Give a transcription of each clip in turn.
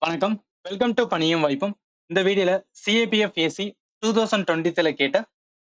வணக்கம். Welcome to பணியும் வாய்ப்பும். இந்த வீடியோல சிஏபிஎஃப் ஏசி 2023ல கேட்ட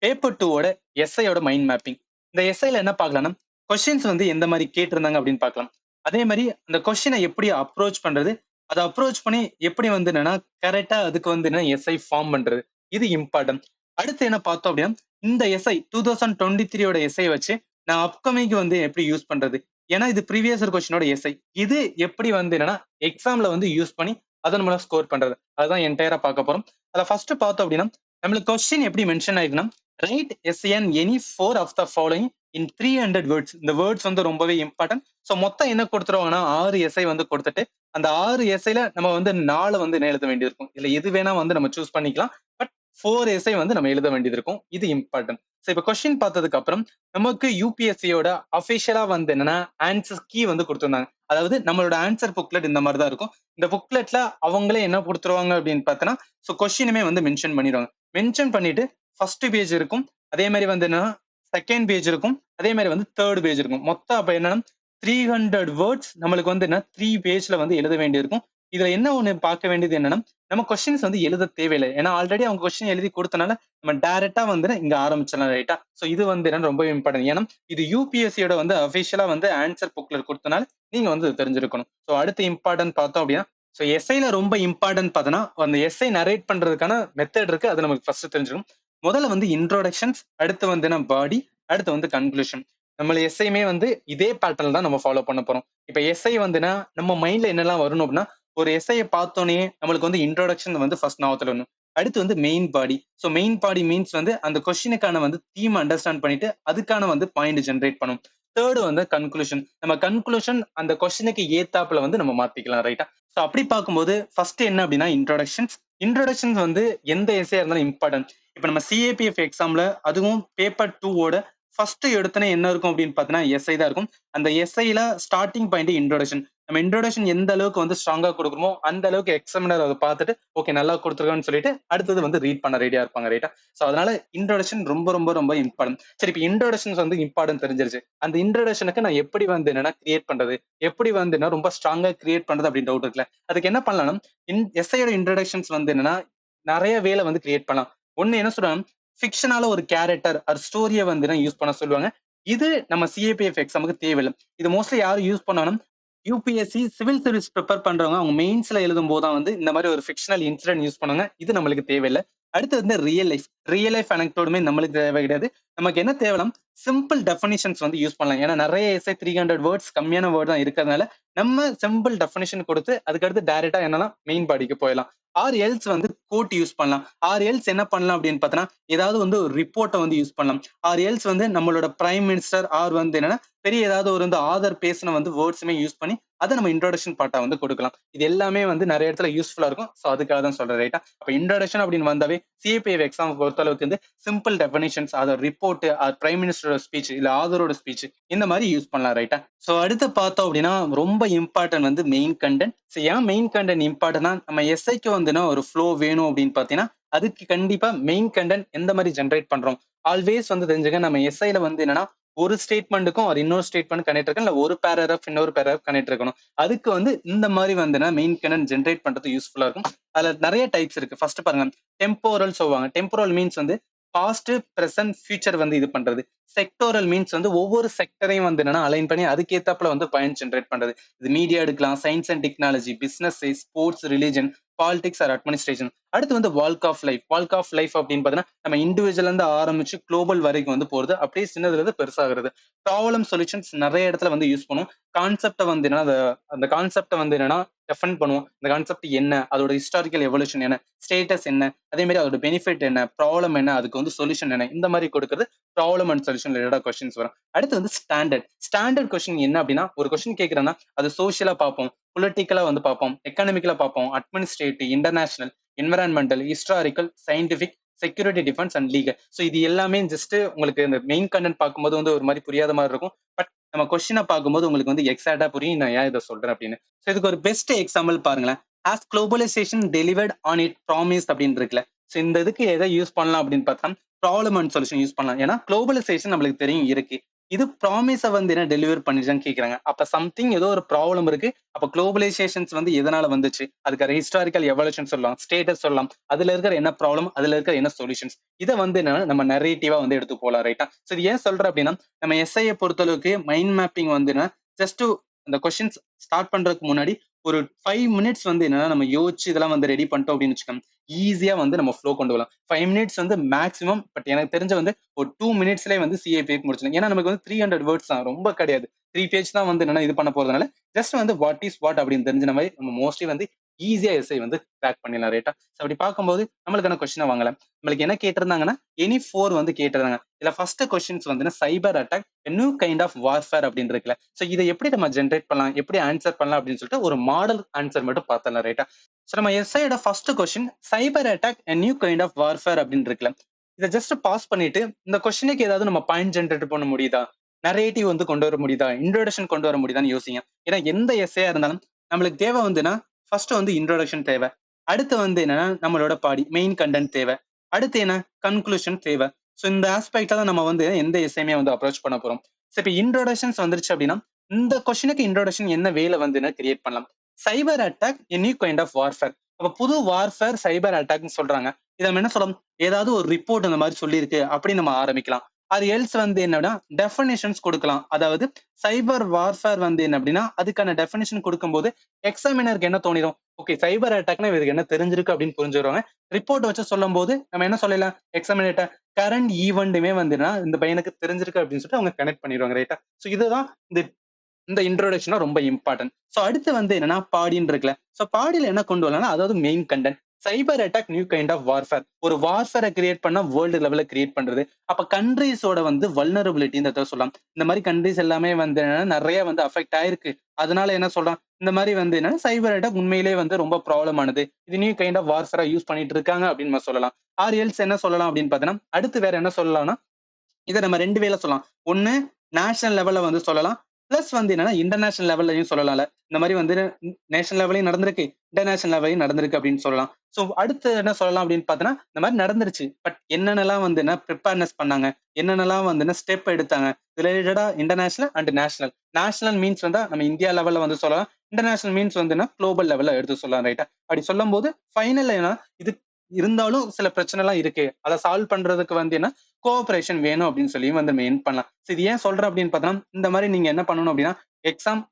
பேப்பர் 2 ஓட எஸ்ஐயோட மைண்ட் மேப்பிங். இந்த எஸ்ஐல என்ன பார்க்கலாம்னா, கொஸ்டின்ஸ் வந்து எந்த மாரி கேட்டிருந்தாங்க அப்படின்னு பார்க்கலாம். அதே மாரி அந்த கொஸ்டின எப்படி அப்ரோச் பண்றது? அத அப்ரோச் பண்ணி எப்படி வந்து என்னன்னா, கரெக்ட்டா அதுக்கு வந்து என்ன எஸ்ஐ ஃபார்ம் பண்றது? இது இம்பார்ட்டன்ட். அடுத்து என்ன பார்த்தோம் அப்படின்னா, இந்த எஸ்ஐ 2023 ஓட எஸ்ஐ வச்சு நான் அப்கமிங்க்கு வந்து எப்படி யூஸ் பண்றது? ஏன்னா இது ப்ரீவியஸ் இயர் கொஸ்டினோட எஸ்ஐ. இது எப்படி வந்து என்னன்னா, எக்ஸாம்ல வந்து யூஸ் பண்ணி அதன் மூலம் ஸ்கோர் பண்றது. அதுதான் என்டையரா பார்க்க போறோம். அதுல ஃபர்ஸ்ட் பார்த்தோம் அப்படின்னா, நம்மளுக்கு கொஸ்டின் எப்படி மென்ஷன் ஆயிருக்குன்னா, write essay in any 4 of the following in 300 words. இந்த வேர்ட்ஸ் வந்து ரொம்பவே இம்பார்ட்டன்ட். சோ மொத்தம் என்ன குடுத்துருவாங்கன்னா 6 எஸ்ஐ வந்து குடுத்துட்டு, அந்த 6 எஸ்ஐல நம்ம வந்து 4 வந்து எழுத வேண்டியிருக்கும். இதுல எது வேணா வந்து நம்ம சூஸ் பண்ணிக்கலாம். பட் 4 எஸ்ஐ வந்து நம்ம எழுத வேண்டியது இருக்கும். இது இம்பார்ட்டன்ட். சோ இப்ப கொஸ்டின் பார்த்ததுக்கு அப்புறம் நமக்கு யுபிஎஸ்சியோட அபிஷியலா வந்து என்னன்னா ஆன்சர் கீ வந்து குடுத்திருந்தாங்க. அதாவது நம்மளோட ஆன்சர் புக்லெட் இந்த மாதிரி தான் இருக்கும். இந்த புக்லெட்ல அவங்களே என்ன குடுத்துருவாங்க அப்படின்னு பார்த்தோன்னா, சோ கொஸ்டினுமே வந்து மென்ஷன் பண்ணிருவாங்க. மென்ஷன் பண்ணிட்டு ஃபர்ஸ்ட் பேஜ் இருக்கும். அதே மாரி வந்து என்னன்னா, செகண்ட் பேஜ் இருக்கும். அதே மாரி வந்து தேர்ட் பேஜ் இருக்கும். மொத்தம் அப்ப என்னன்னா 300 வேர்ட்ஸ் நம்மளுக்கு வந்து என்ன 3 பேஜ்ல வந்து எழுத வேண்டியிருக்கும். இதுல என்ன ஒண்ணு பார்க்க வேண்டியது என்னன்னா, நம்ம கொஸ்டின்ஸ் வந்து எழுத தேவையில்லை. ஏன்னா ஆல்ரெடி அவங்க கொஸ்டின் எழுதி குடுத்தனால, நம்ம டைரக்ட்டா வந்து இங்க ஆரம்பிச்சிடலாம் ரைட்டா? சோ இது வந்து என்னன்னா ரொம்ப இம்பார்ட்டன்ட். ஏன்னா இது யுபிஎஸ்சியோட வந்து அபிஷியலா வந்து ஆன்சர் புக்லெட் குடுத்தனால நீங்க வந்து தெரிஞ்சிருக்கணும். சோ அடுத்து இம்பார்ட்டன்ட் பார்த்தோம் அப்படின்னா, சோ எஸ்ஐல ரொம்ப இம்பார்ட்டன்ட் பார்த்தோன்னா, அந்த எஸ்ஐ நரேட் பண்றதுக்கான மெத்தட் இருக்கு. அது நமக்கு ஃபர்ஸ்ட் தெரிஞ்சுக்கணும். முதல்ல வந்து இன்ட்ரோடக்ஷன்ஸ், அடுத்து வந்து பாடி, அடுத்து வந்து கன்க்ளூஷன். நம்மள எஸ்ஐயுமே வந்து இதே பேட்டர்ன் தான் நம்ம ஃபாலோ பண்ண போறோம். இப்ப எஸ்ஐ வந்துன்னா, நம்ம மைண்ட்ல என்னலாம் வரணும் அப்படின்னா, ஒரு எஸ்ஐய பார்த்தோனே நம்மளுக்கு வந்து இன்ட்ரோடக்ஷன் வந்து ஃபர்ஸ்ட் ஞாபகத்துல வரணும். அடுத்து வந்து main body. So main body means வந்து அந்த கொஸ்டினுக்கான வந்து தீம் அண்டர்ஸ்டாண்ட் பண்ணிட்டு, அதுக்கான வந்து பாயிண்ட் ஜெனரேட் பண்ணணும். தேர்ட் வந்து கன்க்ளூஷன். நம்ம கன்க்ளூஷன் அந்த கொஸ்டினுக்கு ஏத்தாப்புல வந்து நம்ம மாத்திக்கலாம் ரைட்டா? சோ அப்படி பார்க்கும்போது ஃபர்ஸ்ட் என்ன அப்படின்னா இன்ட்ரோடக்ஷன்ஸ். இன்ட்ரோடக்ஷன்ஸ் வந்து எந்த எஸ்ஸையா இருந்தாலும் இம்பார்ட்டன்ட். இப்ப நம்ம சிஏபிஎஃப் எக்ஸாம்ல அதுவும் பேப்பர் 2 ஓட ஃபர்ஸ்ட் எடுத்தோனே என்ன இருக்கும் அப்படின்னு பார்த்தீங்கன்னா, எஸ்ஐ தான் இருக்கும். அந்த எஸ்ஐல ஸ்டார்ட்டிங் பாயிண்ட் இன்ட்ரோடக்ஷன். நம்ம இன்ட்ரோடக்ஷன் எந்த அளவுக்கு வந்து ஸ்ட்ராங்கா குடுக்குறோமோ, அந்த அளவுக்கு எக்ஸாமினர் அத பார்த்துட்டு, ஓகே நல்லா குடுத்துருக்கான்னு சொல்லிட்டு, அடுத்தது வந்து ரீட் பண்ண ரெடியா இருப்பாங்க ரைட்டா? சோ அதனால இன்ட்ரோடக்ஷன் ரொம்ப ரொம்ப ரொம்ப இம்பார்ட்டன்ட். சரி இப்ப இன்ட்ரோடக்ஷன்ஸ் வந்து இம்பார்ட்டன்ட் தெரிஞ்சிருச்சு. அந்த இன்ட்ரோடக்ஷனுக்கு நான் எப்படி வந்து என்னன்னா கிரியேட் பண்றது? எப்படி வந்து என்ன ரொம்ப ஸ்ட்ராங்கா கிரியேட் பண்றது அப்படின்னு டவுட் இருக்குல்ல. அதுக்கு என்ன பண்ணலாம்னா, எஸ்ஐயோட இன்ட்ரோடக்ஷன்ஸ் வந்து என்னன்னா, நெறைய வேல வந்து கிரியேட் பண்ணலாம். ஒண்ணு என்ன சொல்றாங்க, ஃபிக்ஷனால ஒரு கேரக்டர் ஆர் ஸ்டோரிய வந்து யூஸ் பண்ண சொல்லுவாங்க. இது நம்ம சிஏபிஎஃப் எக்ஸாமுக்கு தேவையில்ல. இது மோஸ்ட்லி யாரு யூஸ் பண்ணணும், யுபிஎஸ்சி சிவில் சர்வீஸ் பிரிப்பேர் பண்றவங்க அவங்க மெயின்ஸ்ல எழுதும்போது தான் வந்து இந்த மாதிரி ஒரு ஃபிக்ஷனல் இன்சிடென்ட் யூஸ் பண்ணுவாங்க. இது நம்மளுக்கு தேவையில்ல. அடுத்து வந்து ரியல் லைஃப். ரியல் லைஃப் அனெக்டோடுமே நம்மளுக்கு தேவை கிடையாது. நமக்கு என்ன தேவைன்னா, சிம்பிள் டெஃபினிஷன்ஸ் வந்து யூஸ் பண்ணலாம். ஏன்னா நெறைய எஸ்ஸே 300 வேர்ட்ஸ் கம்மியான வேர்ட் தான் இருக்கிறதுனால, நம்ம சிம்பிள் டெஃபினிஷன் குடுத்து அதுக்கடுத்து டைரக்ட்டா என்னன்னா மெயின் பாடிக்கு போயிடலாம். ஆர் எல்ஸ் வந்து கோட் யூஸ் பண்ணலாம். ஆர் எல்ஸ் என்ன பண்ணலாம் அப்படின்னு பார்த்தோன்னா, ஏதாவது வந்து ஒரு ரிப்போர்ட்ட வந்து யூஸ் பண்ணலாம். ஆர் எல்ஸ் வந்து நம்மளோட பிரைம் மினிஸ்டர் ஆர் வந்து என்னன்னா, பெரிய ஏதாவது ஒரு வந்து ஆதர் பேசின வந்து வேர்ட்ஸுமே யூஸ் பண்ணி, அத நம்ம இன்ட்ரோடக்ஷன் பார்ட்டா வந்து குடுக்கலாம். இது எல்லாமே வந்து நெறைய இடத்துல யூஸ்ஃபுல்லா இருக்கும். சோ அதுக்காக தான் சொல்றேன் ரைட்டா? அப்ப இன்ட்ரோடக்ஷன் அப்படின்னு வந்தாவே சிஏபிஎஃப் எக்ஸாம் பொறுத்த அளவுக்கு வந்து சிம்பிள் டெஃபினிஷன்ஸ், அத ரிப்போர்ட், பிரைம் மினிஸ்டரோட ஸ்பீச், இல்ல ஆதரோட ஸ்பீச் இந்த மாரி யூஸ் பண்ணலாம் ரைட்டா? சோ அடுத்து பார்த்தோம் அப்படின்னா, ரொம்ப இம்பார்ட்டன்ட் வந்து மெயின் கன்டென்ட். சோ ஏன் மெயின் கன்டென்ட் இம்பார்ட்டன்ட்னா, நம்ம எஸ்ஐக்கு வந்துனா ஒரு ஃப்ளோ வேணும் அப்படின்னு பார்த்தீங்கன்னா, அதுக்கு கண்டிப்பா மெயின் கன்டென்ட் எந்த மாரி ஜெனரேட் பண்றோம். ஆல்வேஸ் வந்து தெரிஞ்சுக்க நம்ம எஸ்ஐல வந்து என்னன்னா, ஒரு ஸ்டேட்மெண்ட்டுக்கும் ஒரு இன்னொரு ஸ்டேட்மெண்ட் கனெக்ட் இருக்கணும். இல்ல ஒரு பேராகிராஃப் இன்னொரு பேராகிராஃப் கனெக்ட் இருக்கணும். அதுக்கு வந்து இந்த மாரி வந்துனா மெயின் கன்டென்ட் ஜெனரேட் பண்றது யூஸ்ஃபுல்லா இருக்கும். அதுல நெறைய டைப்ஸ் இருக்கு. ஃபர்ஸ்ட் பாருங்க, டெம்போரல் சொல்லுவாங்க. டெம்போரல் மீன்ஸ் வந்து பாஸ்ட், பிரசன்ட், ஃபியூச்சர் வந்து இது பண்றது. செக்டோரல் மீன்ஸ் வந்து ஒவ்வொரு செக்டரையும் வந்து என்னன்னா அலைன் பண்ணி அதுக்கு ஏத்தாப்புல வந்து பாயிண்ட் ஜெனரேட் பண்றது. இது மீடியா எடுக்கலாம், science and technology, business, sports, religion, politics or administration. அடுத்து வந்து walk of life. Walk of life அப்படின்னு பார்த்தீங்கன்னா, நம்ம இண்டிவிஜுவல்ல இருந்து ஆரம்பிச்சு குளோபல் வரைக்கும் வந்து போறது. அப்படியே சின்னதுல இருந்து பெருசாகிறது. ப்ராப்ளம் சொல்யூஷன்ஸ் நெறைய இடத்துல வந்து யூஸ் பண்ணுவோம். கான்செப்ட்ட வந்து என்னன்னா, அந்த கான்செப்ட்ட வந்து என்னன்னா டெஃபைன் பண்ணுவோம். இந்த கான்செப்ட் என்ன? அதோட ஹிஸ்டாரிக்கல் எவல்யூஷன் என்ன? ஸ்டேட்டஸ் என்ன? அதே மாரி அதோட பெனிஃபிட் என்ன? ப்ராப்ளம் என்ன? அதுக்கு வந்து சொல்யூஷன் என்ன? இந்த மாரி குடுக்குறது ப்ராப்ளம் அண்ட் சொல்யூஷன் ரிலேட்டடா கொஸ்டின்ஸ் வரும். அடுத்து வந்து ஸ்டாண்டர்ட். ஸ்டாண்டர்ட் கொஸ்டின் என்ன அப்படின்னா, ஒரு கொஸ்டின் கேட்கிறேன்னா, அது சோசியலா பார்ப்போம், பொலிட்டிக்கலா வந்து பார்ப்போம், எக்கனாமிக்கலா பார்ப்போம், administrative, international, environmental, historical, scientific, security, defence and legal. So இது எல்லாமே ஜஸ்ட் உங்களுக்கு இந்த மெயின் கன்டென்ட் பார்க்கும்போது வந்து ஒரு மாரி புரியாத மாரி இருக்கும். பட் நம்ம கொஸ்டின பார்க்கும்போது உங்களுக்கு வந்து எக்ஸாக்ட்டா புரியும். நான் ஏன் இத சொல்றேன் அப்படின்னு. சோ இதுக்கு ஒரு பெஸ்ட் எக்ஸாம்பிள் பாருங்களேன். Has globalisation delivered on it promised அப்படின்னு இருக்குல்ல. சோ இந்த இதுக்கு எத யூஸ் பண்ணலாம் அப்படின்னு பார்த்தா, ப்ராப்ளம் அண்ட் சொல்யூஷன் யூஸ் பண்ணலாம். ஏன்னா குளோபலைசேஷன் நம்மளுக்கு தெரியும் இருக்கு. இது ப்ராமிஸ வந்து என்ன டெலிவர் பண்ணிருச்சான்னு கேக்குறாங்க. அப்ப சம்திங் ஏதோ ஒரு ப்ராப்ளம் இருக்கு. அப்ப குளோபலைசேஷன்ஸ் வந்து எதனால வந்துச்சு? அதுக்கு ஹிஸ்டாரிக்கல் எவல்யூஷன் சொல்லலாம். ஸ்டேட்டஸ் சொல்லலாம். அதுல இருக்கிற என்ன ப்ராப்ளம்? அதுல இருக்கிற என்ன சொல்யூஷன்ஸ்? இத வந்து என்னன்னா நம்ம நரேட்டிவா வந்து எடுத்து போலாம் ரைட்டா? சோ இது ஏன் சொல்றேன் அப்படின்னா, நம்ம எஸ்ஐய பொறுத்தளவுக்கு மைண்ட் மேப்பிங் வந்து என்ன ஜஸ்ட் அந்த கொஸ்டின்ஸ் ஸ்டார்ட் பண்றதுக்கு முன்னாடி ஒரு 5 மினிட்ஸ் வந்து என்னன்னா நம்ம யோசிச்சு இதெல்லாம் வந்து ரெடி பண்ணிட்டோம் அப்படின்னு வச்சுக்கோங்க. ஈஸியா வந்து நம்ம ஃப்ளோ கொண்டு வரலாம். 5 மினிட்ஸ் வந்து மேக்ஸிமம். பட் எனக்கு தெரிஞ்ச வந்து ஒரு 2 மினிட்ஸ்லயே வந்து சிஏபிஏக்கு முடிச்சிடலாம். ஏன்னா நமக்கு வந்து 300 வேர்ட்ஸ் தான். ரொம்ப கிடையாது. 3 பேஜ் தான் வந்து என்னன்னா இது பண்ண போறதுனால ஜஸ்ட் வந்து வாட் இஸ் வாட் அப்படின்னு தெரிஞ்சின மாதிரி நம்ம மோஸ்ட்லி வந்து ஈஸியா எஸ்ஐ வந்து கிராக் பண்ணிடலாம் ரைட்டா. அப்படி பார்க்கும்போது நம்மளுக்கான கொஸ்டினை வாங்கலாம். நம்மளுக்கு என்ன கேட்டிருந்தாங்கன்னா எனி 4 வந்து கேட்டிருந்தாங்க. இதுல ஃபர்ஸ்ட் கொஸ்டின்ஸ் வந்து cyber attack new kind of warfare அப்படின்னு இருக்குல்ல. சோ இதை எப்படி நம்ம ஜென்ரேட் பண்ணலாம், எப்படி ஆன்சர் பண்ணலாம் அப்படின்னு சொல்லிட்டு ஒரு மாடல் ஆன்சர் மட்டும் பார்த்தலாம் ரைட்டா. சோ நம்ம எஸ்ஐயோட first question cyber attack new kind of warfare அப்படின்னு இருக்குல்ல. இதை ஜஸ்ட் பாஸ் பண்ணிட்டு இந்த கொஸ்டினுக்கு ஏதாவது நம்ம பாயிண்ட் ஜென்ரேட் பண்ண முடியுதா, நரேட்டிவ் வந்து கொண்டு வர முடியுதா, இன்ட்ரோடக்ஷன் கொண்டு வர முடியுதான்னு யோசிங்க. ஏன்னா எந்த எஸ்ஏயா இருந்தாலும் நம்மளுக்கு தேவை வந்துன்னா ஃபர்ஸ்ட் வந்து இன்ட்ரோடக்ஷன் தேவை. அடுத்து வந்து என்னன்னா நம்மளோட பாடி மெயின் கண்டென்ட் தேவை. அடுத்து என்ன கன்க்ளூஷன் தேவை. ஸோ இந்த ஆஸ்பெக்ட்ல தான் நம்ம வந்து எந்த எஸ்ஐயுமே வந்து அப்ரோச் பண்ண போறோம். ஸோ இப்போ இன்ட்ரோடக்ஷன்ஸ் வந்துருச்சு அப்படின்னா இந்த கொஸ்டினுக்கு இன்ட்ரோடக்ஷன் என்ன வேலை வந்து கிரியேட் பண்ணலாம். Cyber attack new kind of warfare. அப்ப புது வார்ஃபேர் சைபர் அட்டாக்னு சொல்றாங்க. இதை நம்ம என்ன சொல்லலாம், ஏதாவது ஒரு ரிப்போர்ட் இந்த மாதிரி சொல்லியிருக்கு அப்படின்னு நம்ம ஆரம்பிக்கலாம். அது எல்ஸ் வந்து என்னன்னா டெஃபினிஷன்ஸ் கொடுக்கலாம். அதாவது சைபர் வார்ஃபேர் வந்து என்ன அப்படின்னா அதுக்கான டெஃபினிஷன் கொடுக்கும்போது எக்ஸாமினருக்கு என்ன தோணிடும், ஓகே சைபர் அட்டாக்னா இவருக்கு என்ன தெரிஞ்சிருக்கு அப்படின்னு புரிஞ்சுருவாங்க. ரிப்போர்ட் வச்சு சொல்லும் போது நம்ம என்ன சொல்லலாம், எக்ஸாமினேட்டர் கரண்ட் ஈவெண்ட்டுமே வந்துன்னா இந்த பையனுக்கு தெரிஞ்சிருக்கு அப்படின்னு சொல்லிட்டு அவங்க கனெக்ட் பண்ணிடுவாங்க ரைட்டா. ஸோ இதுதான் இந்த இந்த இன்ட்ரோடக்ஷன் ரொம்ப இம்பார்ட்டன்ட். சோ அடுத்து வந்து என்னன்னா பாடின்னு இருக்குல்ல. சோ பாடியில என்ன கொண்டு வரலாம், அதாவது main content cyber attack new kind of warfare. ஒரு வார்ஃபேரை கிரியேட் பண்ணா வேர்ல்டு லெவல்ல கிரியேட் பண்றது. அப்ப கண்ட்ரீஸோட வந்து வல்னரபிலிட்டி சொல்லலாம். இந்த மாதிரி கண்ட்ரீஸ் எல்லாமே வந்து என்னன்னா நிறைய வந்து அஃபெக்ட் ஆயிருக்கு. அதனால என்ன சொல்றான், இந்த மாதிரி வந்து என்னன்னா சைபர் அட்டாக் உண்மையிலேயே வந்து ரொம்ப ப்ராப்ளம் ஆனது. இது நியூ கைண்ட் ஆஃப் வார்ஃபேரா யூஸ் பண்ணிட்டு இருக்காங்க அப்படின்னு நம்ம சொல்லலாம். ஆர் எல்ஸ் என்ன சொல்லலாம் அப்படின்னு பாத்தீங்கன்னா அடுத்து வேற என்ன சொல்லலாம்னா இதை நம்ம 2 வேல சொல்லலாம். ஒண்ணு நேஷனல் லெவல்ல வந்து சொல்லலாம். பிளஸ் வந்து என்னன்னா இன்டர்நேஷனல் லெவல்லயும் சொல்லலாம்ல. இந்த மாதிரி வந்து நேஷனல் லெவல்லயும் நடந்திருக்கு, இன்டர்நேஷனல் லெவல்லயும் நடந்திருக்கு அப்படின்னு சொல்லலாம். சோ அடுத்து என்ன சொல்லலாம் அப்படின்னு பார்த்தோன்னா, இந்த மாதிரி நடந்துருச்சு. பட் என்னென்னலாம் வந்து என்ன ப்ரிப்பேர்னஸ் பண்ணாங்க, என்னென்னலாம் வந்து என்ன ஸ்டெப் எடுத்தாங்க. ரிலேட்டடா international and national. National means வந்தா நம்ம இந்தியா லெவல்ல வந்து சொல்லலாம். இன்டர்நேஷனல் மீன்ஸ் வந்துன்னா குளோபல் லெவல்ல எடுத்து சொல்லலாம் ரைட்டா. அப்படி சொல்லும்போது ஃபைனல்ல என்ன இது இருந்தாலும் சில பிரச்சனை எல்லாம் இருக்கு. அதை சால்வ் பண்றதுக்கு வந்து என்ன கோஆபரேஷன் வேணும் அப்படின்னு சொல்லி வந்து மெயின் பண்ணலாம். இது ஏன் சொல்றேன் அப்படின்னு பார்த்தோம்னா, இந்த மாதிரி நீங்க என்ன பண்ணணும் அப்படின்னா, எக்ஸாம்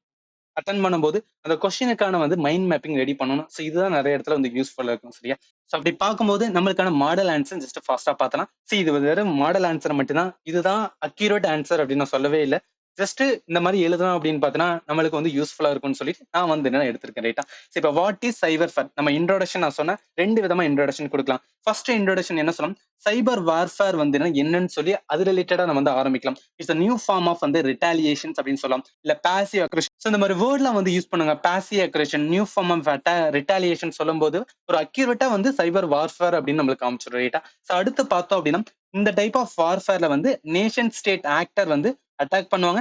அட்டெண்ட் பண்ணும்போது அந்த கொஸ்டினுக்கான வந்து மைண்ட் மேப்பிங் ரெடி பண்ணணும். சோ இதுதான் நிறைய இடத்துல வந்து யூஸ்ஃபுல்லா இருக்கும் சரியா. சோ அப்படி பார்க்கும்போது நம்மளுக்கான மாடல் ஆன்சர் ஜஸ்ட் ஃபாஸ்டா பார்த்தலாம். இது வெறும் மாடல் ஆன்சர் மட்டும்தான். இதுதான் அக்யூரேட் ஆன்சர் அப்படின்னு நான் சொல்லவே இல்லை. ஜஸ்ட் இந்த மாதிரி எழுதணும் அப்படின்னு பார்த்தோன்னா நம்மளுக்கு வந்து யூஸ்ஃபுல்லா இருக்கும்னு சொல்லிட்டு நான் வந்து என்ன எடுத்திருக்கேன் ரைட்டா. இப்போ வாட் இஸ் சைபர் ஃபேர், நம்ம இன்ட்ரோடக்ஷன் நான் சொன்னேன். 2 விதமா இன்ட்ரோடக்ஷன் கொடுக்கலாம். ஃபர்ஸ்ட் இன்ட்ரோடக்ஷன் என்ன சொல்லலாம், சைபர் வார்ஃபேர் வந்து என்னன்னு சொல்லி அது ரிலேட்டடா நம்ம வந்து ஆரம்பிக்கலாம். இட்ஸ் நியூ ஃபார்ம் ஆஃப் வந்து ரிட்டாலியேஷன்ஸ் அப்படின்னு சொல்லலாம். இல்ல பாசிவ் அக்ரெஷன். ஸோ இந்த மாதிரி வேர்ட்லாம் வந்து யூஸ் பண்ணுங்க. Passive aggression, new form of retaliation சொல்லும்போது ஒரு அக்யூரேட்டா வந்து சைபர் வார்ஃபேர் அப்படின்னு நம்மளுக்கு காமிச்சிடும் ரைட்டா. ஸோ அடுத்து பார்த்தோம் அப்படின்னா இந்த டைப் ஆஃப் வார்ஃபேர்ல வந்து நேஷன் ஸ்டேட் ஆக்டர் வந்து அட்டாக் பண்ணுவாங்க.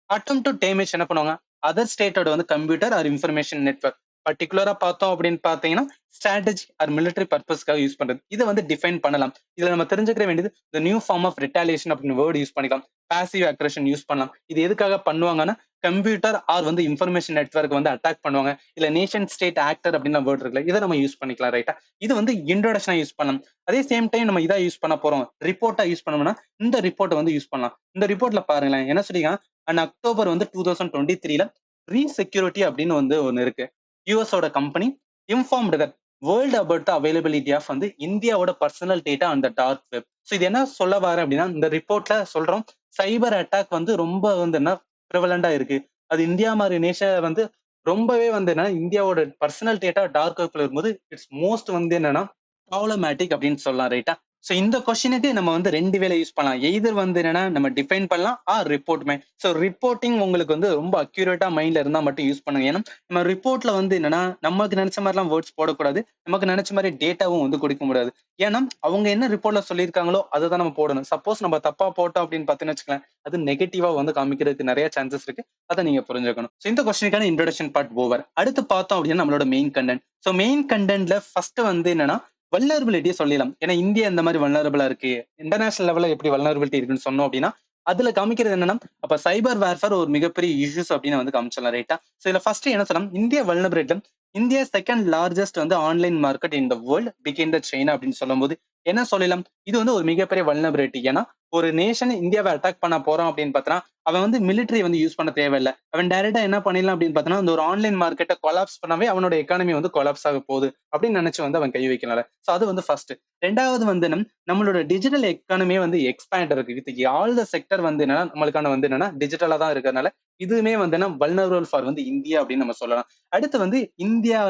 அட்டம் டு டேமேஜ் என்ன பண்ணுவாங்க, அதர் ஸ்டேட்டோட வந்து கம்ப்யூட்டர் ஆர் இன்ஃபர்மேஷன் நெட்வொர்க். பர்டிகுலரா பார்த்தோம் அப்படின்னு பார்த்தீங்கன்னா ஸ்ட்ராட்டஜி ஆர் மிலிட்டரி பர்பஸ்க்காக யூஸ் பண்றது. இதை வந்து டிஃபைன் பண்ணலாம். இதுல நம்ம தெரிஞ்சுக்கிற வேண்டியது இந்த நியூ ஃபார்ம் ஆஃப் ரிட்டாலியேஷன் அப்படின்னு வேர்டு யூஸ் பண்ணிக்கலாம். பாசிவ் அக்ரெஷன் யூஸ் பண்ணலாம். இது எதுக்காக பண்ணுவாங்கன்னா கம்ப்யூட்டர் ஆர் வந்து இன்ஃபர்மேஷன் நெட்வொர்க் வந்து அட்டாக் பண்ணுவாங்க. இல்ல நேஷன் ஸ்டேட் ஆக்டர் அப்படின்னு வேர்டு இருக்குல்ல, இதை நம்ம யூஸ் பண்ணிக்கலாம் ரைட்டா. இது வந்து இன்ட்ரோடக்ஷனா யூஸ் பண்ணலாம். அதே சேம் டைம் நம்ம இதா யூஸ் பண்ண போறோம், ரிப்போர்ட்டா யூஸ் பண்ணோம்னா இந்த ரிப்போர்ட்டை வந்து யூஸ் பண்ணலாம். இந்த ரிப்போர்ட்ல பாருங்களேன் என்ன சொல்றீங்க, அண்ட் அக்டோபர் வந்து 2023 ரீசெக்யூரிட்டி அப்படின்னு வந்து ஒன்னு இருக்கு. யூஎஸோட company informed that world about the availability of வந்து இந்தியாவோட பர்சனல் டேட்டா அந்த டார்க் வெப். ஸோ இது என்ன சொல்ல வர அப்படின்னா இந்த ரிப்போர்ட்ல சொல்றோம் சைபர் அட்டாக் வந்து ரொம்ப வந்து என்ன ப்ரிவலண்டா இருக்கு. அது இந்தியா மாதிரி நேஷன் வந்து ரொம்பவே வந்து என்ன இந்தியாவோட பர்சனல் டேட்டா டார்க் வெப்ல இருக்கும்போது இட்ஸ் மோஸ்ட் வந்து என்னன்னா ப்ராப்ளமேட்டிக் அப்படின்னு சொல்லலாம் ரைட்டா. சோ இந்த கொஸ்டினுக்கு நம்ம வந்து 2 வேலை யூஸ் பண்ணலாம். எய்தர் வந்து என்னன்னா நம்ம டிஃபைன் பண்ணலாம் ஆர் ரிப்போர்ட்மே. சோ ரிப்போர்ட்டிங் உங்களுக்கு வந்து ரொம்ப அக்யூரேட்டா மைண்ட்ல இருந்தா மட்டும் யூஸ் பண்ணுங்க. ஏன்னா நம்ம ரிப்போர்ட்ல வந்து என்னன்னா நமக்கு நினைச்ச மாதிரிலாம் வேர்ட்ஸ் போடக்கூடாது. நமக்கு நினைச்ச மாதிரி டேட்டாவும் வந்து கொடுக்க முடியாது. ஏன்னா அவங்க என்ன ரிப்போர்ட்ல சொல்லியிருக்காங்களோ அதை தான் நம்ம போடணும். சப்போஸ் நம்ம தப்பா போட்டோம் அப்படின்னு பார்த்தீங்கன்னு வச்சுக்கலாம், அது நெகட்டிவா வந்து காமிக்கிறதுக்கு நிறைய சான்சஸ் இருக்கு. அதை நீங்க புரிஞ்சுக்கணும். சோ இந்த கொஸ்டினுக்கான இன்ட்ரோடக்ஷன் பார்ட் ஓவர். அடுத்து பார்த்தோம் அப்படின்னா நம்மளோட மெயின் கண்டென்ட். சோ மெயின் கண்டென்ட்ல ஃபர்ஸ்ட் வந்து என்னன்னா வல்னரபிலிட்டியை சொல்லலாம். ஏன்னா இந்தியா இந்த மாதிரி வல்னரபிளா இருக்கு, இன்டர்நேஷனல் லெவல்ல எப்படி வல்னரபிலிட்டி இருக்குன்னு சொன்னோம் அப்படின்னா அதுல காமிக்கிறது என்னன்னா, அப்ப சைபர் வார்ஃபேர் ஒரு மிகப்பெரிய இஷ்யூஸ் அப்படின்னு வந்து காமிச்சிடலாம் ரைட்டா. சோ இதுல ஃபர்ஸ்ட் என்ன சொல்லலாம், India vulnerability, India second largest வந்து online market in the world பிகைன் த சைனா அப்படின்னு சொல்லும்போது என்ன சொல்லலாம், இது வந்து ஒரு மிகப்பெரிய வல்னரபிலிட்டி. ஏன்னா ஒரு நேஷன் இந்தியாவை அட்டாக் பண்ண போறோம் அப்படின்னு பார்த்தோன்னா, அவன் வந்து மிலிட்டரி வந்து யூஸ் பண்ண தேவையில்ல. அவன் டைரக்டா என்ன பண்ணிடலாம் அப்படின்னு பார்த்தோன்னா, அந்த ஒரு ஆன்லைன் மார்க்கெட்டை கொலாப்ஸ் பண்ணாவே அவனோட எக்கானமி வந்து கொலாப்ஸ் ஆக போகுது அப்படின்னு நினைச்சு வந்து அவன் கை வைக்கனால. சோ அது வந்து ஃபர்ஸ்ட். ரெண்டாவது வந்து நம்மளோட டிஜிட்டல் எக்கானமியே வந்து எக்ஸ்பேண்ட் இருக்கு. வித் ஆல் த செக்டர் வந்து என்னன்னா நம்மளுக்கான வந்து என்னன்னா டிஜிட்டலா தான் இருக்கிறதுனால இதுவுமே வந்து வல்னரபிள் ஃபார் வந்து இந்தியா அப்படின்னு நம்ம சொல்லலாம். அடுத்து வந்து இந்தியா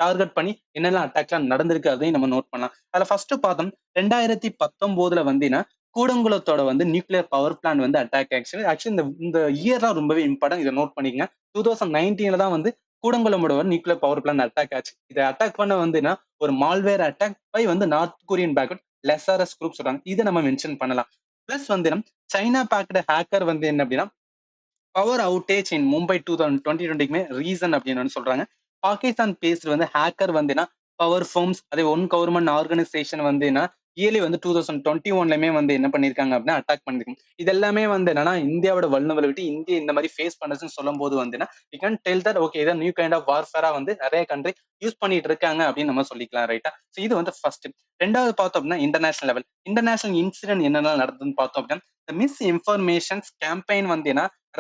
டார்கெட் பண்ணி என்னெல்லாம் அட்டாக்லாம் நடந்திருக்கு அதையும் நம்ம நோட் பண்ணலாம். அதுல ஃபர்ஸ்ட் பார்த்தோம் 2019 வந்து கூடங்குளத்தோட வந்து நியூக்ளியர் பவர் பிளான்ட் வந்து அட்டாக் ஆக்சுவலி இந்த இந்த இயர்லாம் ரொம்பவே இம்பார்ட்டன்ட். இதை நோட் பண்ணிக்கங்க. 2019 தான் வந்து கூடங்குளமோட நியூக்ளியர் பவர் பிளான்ட் அட்டாக் ஆச்சு. இதை அட்டாக் பண்ண வந்து ஒரு மால்வேர் அட்டாக் பை வந்து நார்த் கொரியன் பேக்வர்ட் லெசாரஸ் குரூப் சொல்றாங்க. இதை நம்ம மென்ஷன் பண்ணலாம். பிளஸ் வந்து சைனா பேக்டு ஹேக்கர் வந்து என்ன அப்படின்னா பவர் அவுட்டேஜ் இன் மும்பை 2020க்குமே ரீசன் அப்படின்னு சொல்றாங்க. பாகிஸ்தான் பேஸ்ட் வந்து ஹேக்கர் வந்து பவர் ஃபோம்ஸ் அதே ஒன் கவர்மெண்ட் ஆர்கனைசேஷன் வந்து இயர்லி வந்து 2021லயுமே வந்து என்ன பண்ணிருக்காங்க அப்படின்னா அட்டாக் பண்ணிருக்காங்க. இது எல்லாமே வந்து என்னன்னா இந்தியாவோட வல்னரபிலிட்டி இந்தியா இந்த மாதிரி ஃபேஸ் பண்ணுச்சுன்னு சொல்லும் போது வந்து we can tell that okay இதை நியூ கைண்ட் ஆஃப் வார்ஃபேரா வந்து நிறைய கண்ட்ரி யூஸ் பண்ணிட்டு இருக்காங்க அப்படின்னு நம்ம சொல்லிக்கலாம் ரைட்டா. ஸோ இது வந்து ஃபர்ஸ்ட். ரெண்டாவது பார்த்தோம் அப்படின்னா இன்டர்நேஷனல் லெவல் இன்டர்நேஷனல் இன்சிடென்ட் என்னென்ன நடந்ததுன்னு பார்த்தோம் அப்படின்னா மிஸ் இன்ஃபர்மேஷன்ஸ் கேம்பெயின் வந்து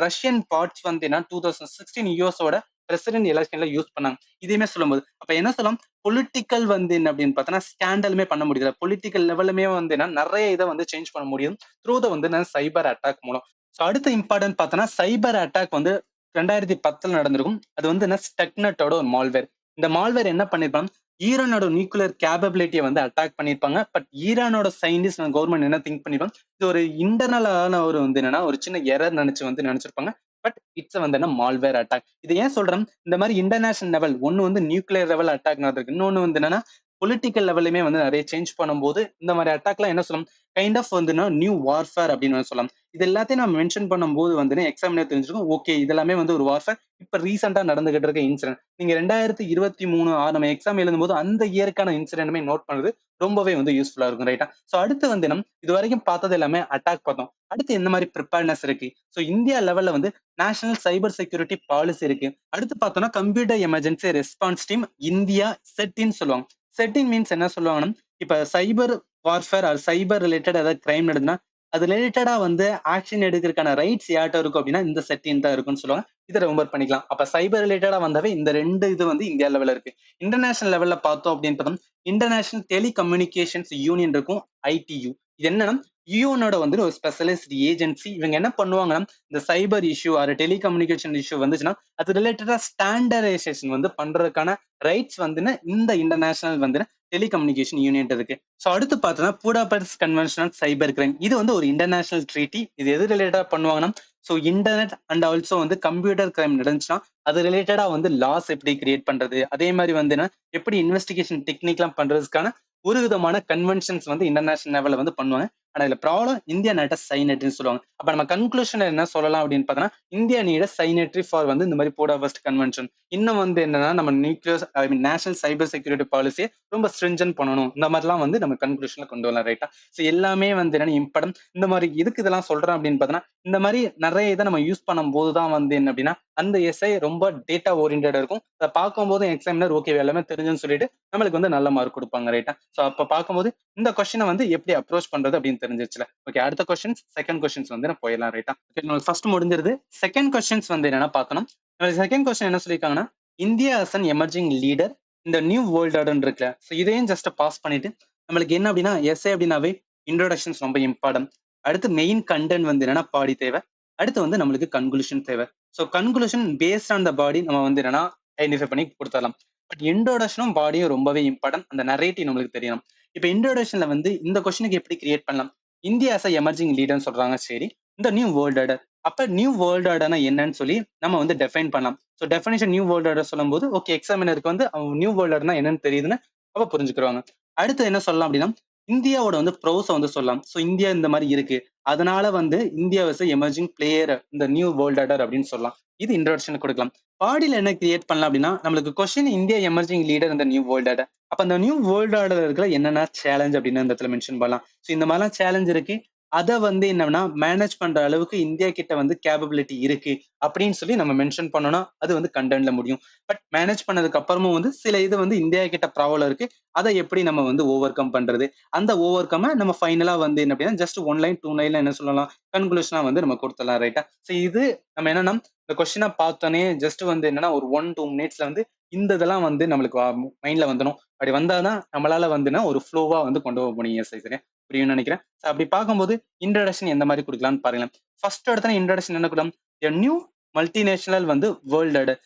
ரஷ்யன் பார்ட்ஸ் வந்து 2016 யூஎஸோட பிரசிடென்ட் எலெக்ஷன்ல யூஸ் பண்ணாங்க. இதையுமே சொல்லும்போது அப்ப என்ன சொல்லலாம், பொலிட்டிக்கல் வந்து என்ன அப்படின்னு பார்த்தோன்னா ஸ்கேண்டலுமே பண்ண முடியுது. பொலிட்டிக்கல் லெவலுமே வந்து நிறைய இதை வந்து சேஞ்ச் பண்ண முடியும் த்ரூ த வந்து சைபர் அட்டாக் மூலம். ஸோ அடுத்த இம்பார்ட்டன்ட் பார்த்தோன்னா சைபர் அட்டாக் வந்து 2010 நடந்திருக்கும். அது வந்து ஸ்டெக்னட்டோட ஒரு மால்வேர். இந்த மால்வேர் என்ன பண்ணிருப்பாங்க, ஈரானோட நியூக்ளியர் கேபபிலிட்டியை வந்து அட்டாக் பண்ணிருப்பாங்க. பட் ஈரானோட சயின்டிஸ்ட் கவர்மெண்ட் என்ன திங்க் பண்ணிருப்பாங்க, இது ஒரு இன்டர்னலான ஒரு வந்து ஒரு சின்ன எரர் நினைச்சிருப்பாங்க. பட் இட்ஸ் வந்து மால்வேர் அட்டாக். இது ஏன் சொல்றேன், இந்த மாதிரி இன்டர்நேஷனல் லெவல் ஒன்னு வந்து நியூக்ளியர் லெவல் அட்டாக் நடந்திருக்கு. இன்னொன்னு வந்து பொலிட்டிக்கல் லெவலுமே வந்து நிறைய சேஞ்ச் பண்ணும்போது இந்த மாதிரி அட்டாக்லாம் என்ன சொல்லலாம், கைண்ட் ஆஃப் வந்து நியூ வார்ஃபேர் அப்படின்னு சொல்லலாம். இது எல்லாத்தையும் நம்ம மென்ஷன் பண்ணும்போது வந்து எக்ஸாமினே தெரிஞ்சிருக்கும். ஓகே இதெல்லாமே வந்து ஒரு வார்ஃபேர். இப்ப ரீசெண்டா நடந்துகிட்டு இருக்க இன்சிடென்ட். நீங்க 2023 நம்ம எக்ஸாம் எழுதும்போது அந்த இயருக்கான இன்சிடென்ட்மே நோட் பண்ணுறது ரொம்பவே வந்து யூஸ்ஃபுல்லா இருக்கும் ரைட்டா. சோ அடுத்து வந்து இது வரைக்கும் பார்த்தது எல்லாமே அட்டாக் பார்த்தோம். அடுத்து எந்த மாதிரி ப்ரிப்பேர்னஸ் இருக்கு. சோ இந்தியா லெவல்ல வந்து நேஷனல் சைபர் செக்யூரிட்டி பாலிசி இருக்கு. அடுத்து பார்த்தோம்னா computer emergency response team India செட்டின்னு சொல்லுவாங்க. செட்டின் மீன்ஸ் என்ன சொல்லுவாங்கன்னா, இப்ப cyber warfare or cyber related ஏதாவது கிரைம் நடந்ததுன்னா அது ரிலேட்டடா வந்து ஆக்ஷன் எடுக்கிறதுக்கான ரைட்ஸ் யார்ட்ட இருக்கும் அப்படின்னா இந்த செட்டின் தான் இருக்குன்னு சொல்லுவாங்க. இதை ரெம்பர் பண்ணிக்கலாம். அப்ப சைபர் ரிலேட்டடா வந்தாவே இந்த ரெண்டு இது வந்து இந்தியா லெவல்ல இருக்கு. இன்டர்நேஷனல் லெவல்ல பார்த்தோம் அப்படின்னு பார்த்தோம், இன்டர்நேஷனல் டெலிகம்யூனிகேஷன்ஸ் யூனியன் இருக்கும், ஐடியு. இது என்னன்னா யூனோட வந்து ஒரு ஸ்பெஷலிஸ்ட் ஏஜென்சி. இவங்க என்ன பண்ணுவாங்கன்னா இந்த சைபர் இஷ்யூ ஆர் டெலிகம்யூனிகேஷன் இஷ்யூ வந்துச்சுன்னா அது ரிலேட்டடா ஸ்டாண்டர்டைசேஷன் வந்து பண்றதுக்கான ரைட்ஸ் வந்து இந்த இன்டர்நேஷனல் வந்து டெலிகம்யூனிகேஷன் யூனியன் இருக்கு. ஸோ அடுத்து பார்த்தோம்னா Budapest convention on cyber crime. இது வந்து ஒரு இன்டர்நேஷனல் ட்ரீட்டி. இது எது ரிலேட்டடா பண்ணுவாங்கன்னா ஸோ இன்டர்நெட் அண்ட் ஆல்சோ வந்து கம்ப்யூட்டர் கிரைம் நடந்துச்சுன்னா அது ரிலேட்டடா வந்து லாஸ் எப்படி கிரியேட் பண்றது, அதே மாதிரி வந்து எப்படி இன்வெஸ்டிகேஷன் டெக்னிக்லாம் பண்றதுக்கான ஒரு விதமான கன்வென்ஷன்ஸ் வந்து இன்டர்நேஷனல் லெவல்ல வந்து பண்ணுவாங்க. ஆனா இதுல ப்ராப்ளம் இந்தியா நீட் சைனட்ரின்னு சொல்லுவாங்க. அப்ப நம்ம கன்க்ளூஷன் என்ன சொல்லலாம் அப்படின்னு பார்த்தோம்னா இந்தியா நீட் சைனட்ரி ஃபார் வந்து இந்த மாதிரி புடாபெஸ்ட் கன்வென்ஷன். இன்னும் வந்து என்னன்னா நம்ம நியூக்ளியர் ஐ மீன் நேஷனல் சைபர் செக்யூரிட்டி பாலிசியை ரொம்ப ஸ்ட்ரிஞ்சன் பண்ணணும். இந்த மாதிரிலாம் வந்து நம்ம கன்க்ளூஷன்ல கொண்டு வரலாம் ரைட்டா. ஸோ எல்லாமே வந்து என்ன இம்பார்ட்டன்ட். இந்த மாதிரி இதுக்கு இதெல்லாம் சொல்றேன் அப்படின்னு பார்த்தோம்னா இந்த மாதிரி நிறைய இதை நம்ம யூஸ் பண்ணும்போது தான் வந்து என்ன அப்படின்னா அந்த எஸ்ஐ ரொம்ப டேட்டா ஓரியன்டா இருக்கும். அதை பார்க்கும்போது எக்ஸாமினர் ஓகே எல்லாமே தெரிஞ்சுன்னு சொல்லிட்டு நம்மளுக்கு வந்து நல்ல மார்க் கொடுப்பாங்க ரைட்டா. ஸோ அப்ப பார்க்கும்போது இந்த கொஸ்டினை வந்து எப்படி அப்ரோச் பண்றது அப்படின்னு தெரிஞ்சிருச்சுல. ஓகே அடுத்த கொஸ்டின்ஸ் செகண்ட் கொஸ்டின்ஸ் வந்து நான் போயிடலாம் ரைட்டா. ஃபர்ஸ்ட் முடிஞ்சிருது. செகண்ட் கொஸ்டின்ஸ் வந்து என்னன்னா பார்த்தோம்னா செகண்ட் கொஸ்டின் என்ன சொல்லியிருக்காங்கன்னா India as an emerging leader இந்த நியூ வேர்ல்ட் ஆர்டர் இருக்குல்ல. ஸோ இதையும் ஜஸ்ட் பாஸ் பண்ணிட்டு நம்மளுக்கு என்ன அப்படின்னா எஸ்ஏ அப்படின்னாவே இன்ட்ரோடக்ஷன்ஸ் ரொம்ப இம்பார்ட்டன்ட். அடுத்து மெயின் கண்டென்ட் வந்து என்னன்னா பாடி தேவை. அடுத்து வந்து நம்மளுக்கு கன்க்ளூஷன் தேவை. So conclusion based on the body நம்ம வந்து என்னன்னா ஐடென்டிஃபை பண்ணி கொடுத்துடலாம். பட் இன்ட்ரோடக்ஷனும் பாடியும் ரொம்பவே இம்பார்ட்டன்ட். அந்த நரேட்டிவ் நம்மளுக்கு தெரியணும். இப்போ இன்ட்ரோடக்ஷன்ல வந்து இந்த கொஸ்டினுக்கு எப்படி கிரியேட் பண்ணலாம், இந்தியா அஸ் எமர்ஜிங் லீடர்னு சொல்றாங்க. சரி இந்த நியூ வேர்ல்ட் ஆர்டர் அப்ப நியூ வேர்ல்ட் ஆர்டர்னா என்னன்னு சொல்லி நம்ம வந்து டெஃபைன் பண்ணலாம். So definition new world order சொல்லும் போது ஓகே எக்ஸாமினருக்கு வந்து நியூ வேர்ல்ட் ஆர்டர்னா என்னன்னு தெரியுதுன்னு அப்ப புரிஞ்சுக்கிறாங்க. அடுத்து என்ன சொல்லலாம் அப்படின்னா இந்தியாவோட வந்து ப்ரோஸை வந்து சொல்லலாம். ஸோ இந்தியா இந்த மாதிரி இருக்கு, அதனால வந்து இந்தியா வாஸ் எமர்ஜிங் பிளேயர் இந்த நியூ வேர்ல்ட் ஆர்டர் அப்படின்னு சொல்லலாம். இது இன்ட்ரோடக்ஷன் கொடுக்கலாம். பாடியில் என்ன கிரியேட் பண்ணலாம் அப்படின்னா நம்மளுக்கு கொஸ்டின் இந்தியா எமர்ஜிங் லீடர் இந்த நியூ வேர்ல்ட் ஆர்டர். அப்ப அந்த நியூ வேர்ல்ட் ஆர்டர் இருக்கிற என்னென்ன சேலஞ்ச் அப்படின்னு இந்த இடத்துல மென்ஷன் பண்ணலாம். ஸோ இந்த மாதிரிலாம் சேலஞ்ச் இருக்கு. அத வந்து என்னன்னா மேனேஜ் பண்ற அளவுக்கு இந்தியா கிட்ட வந்து கேப்பபிலிட்டி இருக்கு அப்படின்னு சொல்லி நம்ம மென்ஷன் பண்ணோம்னா அது வந்து கண்டென்ட்ல முடியும். பட் மேனேஜ் பண்ணதுக்கு அப்புறமும் வந்து சில இது வந்து இந்தியா கிட்ட ப்ராப்ளம் இருக்கு. அதை எப்படி நம்ம வந்து ஓவர் கம் பண்றது? அந்த ஓவர் கம்ம நம்ம ஃபைனலா வந்து என்ன அப்படின்னா ஜஸ்ட் 1 லைன், 2 லைன்ல என்ன சொல்லலாம்? கன்க்ளூஷனா வந்து நம்ம குடுத்துடலாம் ரைட்டா? சோ இது நம்ம என்னன்னா இந்த கொஸ்டின பார்த்தோனே ஜஸ்ட் வந்து என்னன்னா ஒரு 1, 2 மினிட்ஸ்ல வந்து இந்த இதெல்லாம் வந்து நம்மளுக்கு மைண்ட்ல வந்துரும். அப்படி வந்தா தான் நம்மளால வந்துனா ஒரு ஃப்ளோவா வந்து கொண்டு போக முடியும். சரியா? புரியும்னு நினைக்கிறேன். சோ அப்படி பார்க்கும்போது இன்ட்ரோடக்ஷன் எந்த மாரி குடுக்கலாம்னு பாருங்களேன். ஃபர்ஸ்ட் எடுத்தோனே இன்ட்ரோடக்ஷன் என்ன குடுக்கலாம்? எ நியூ மல்டிநேஷனல் வந்து வேர்ல்ட் ஆர்டர்.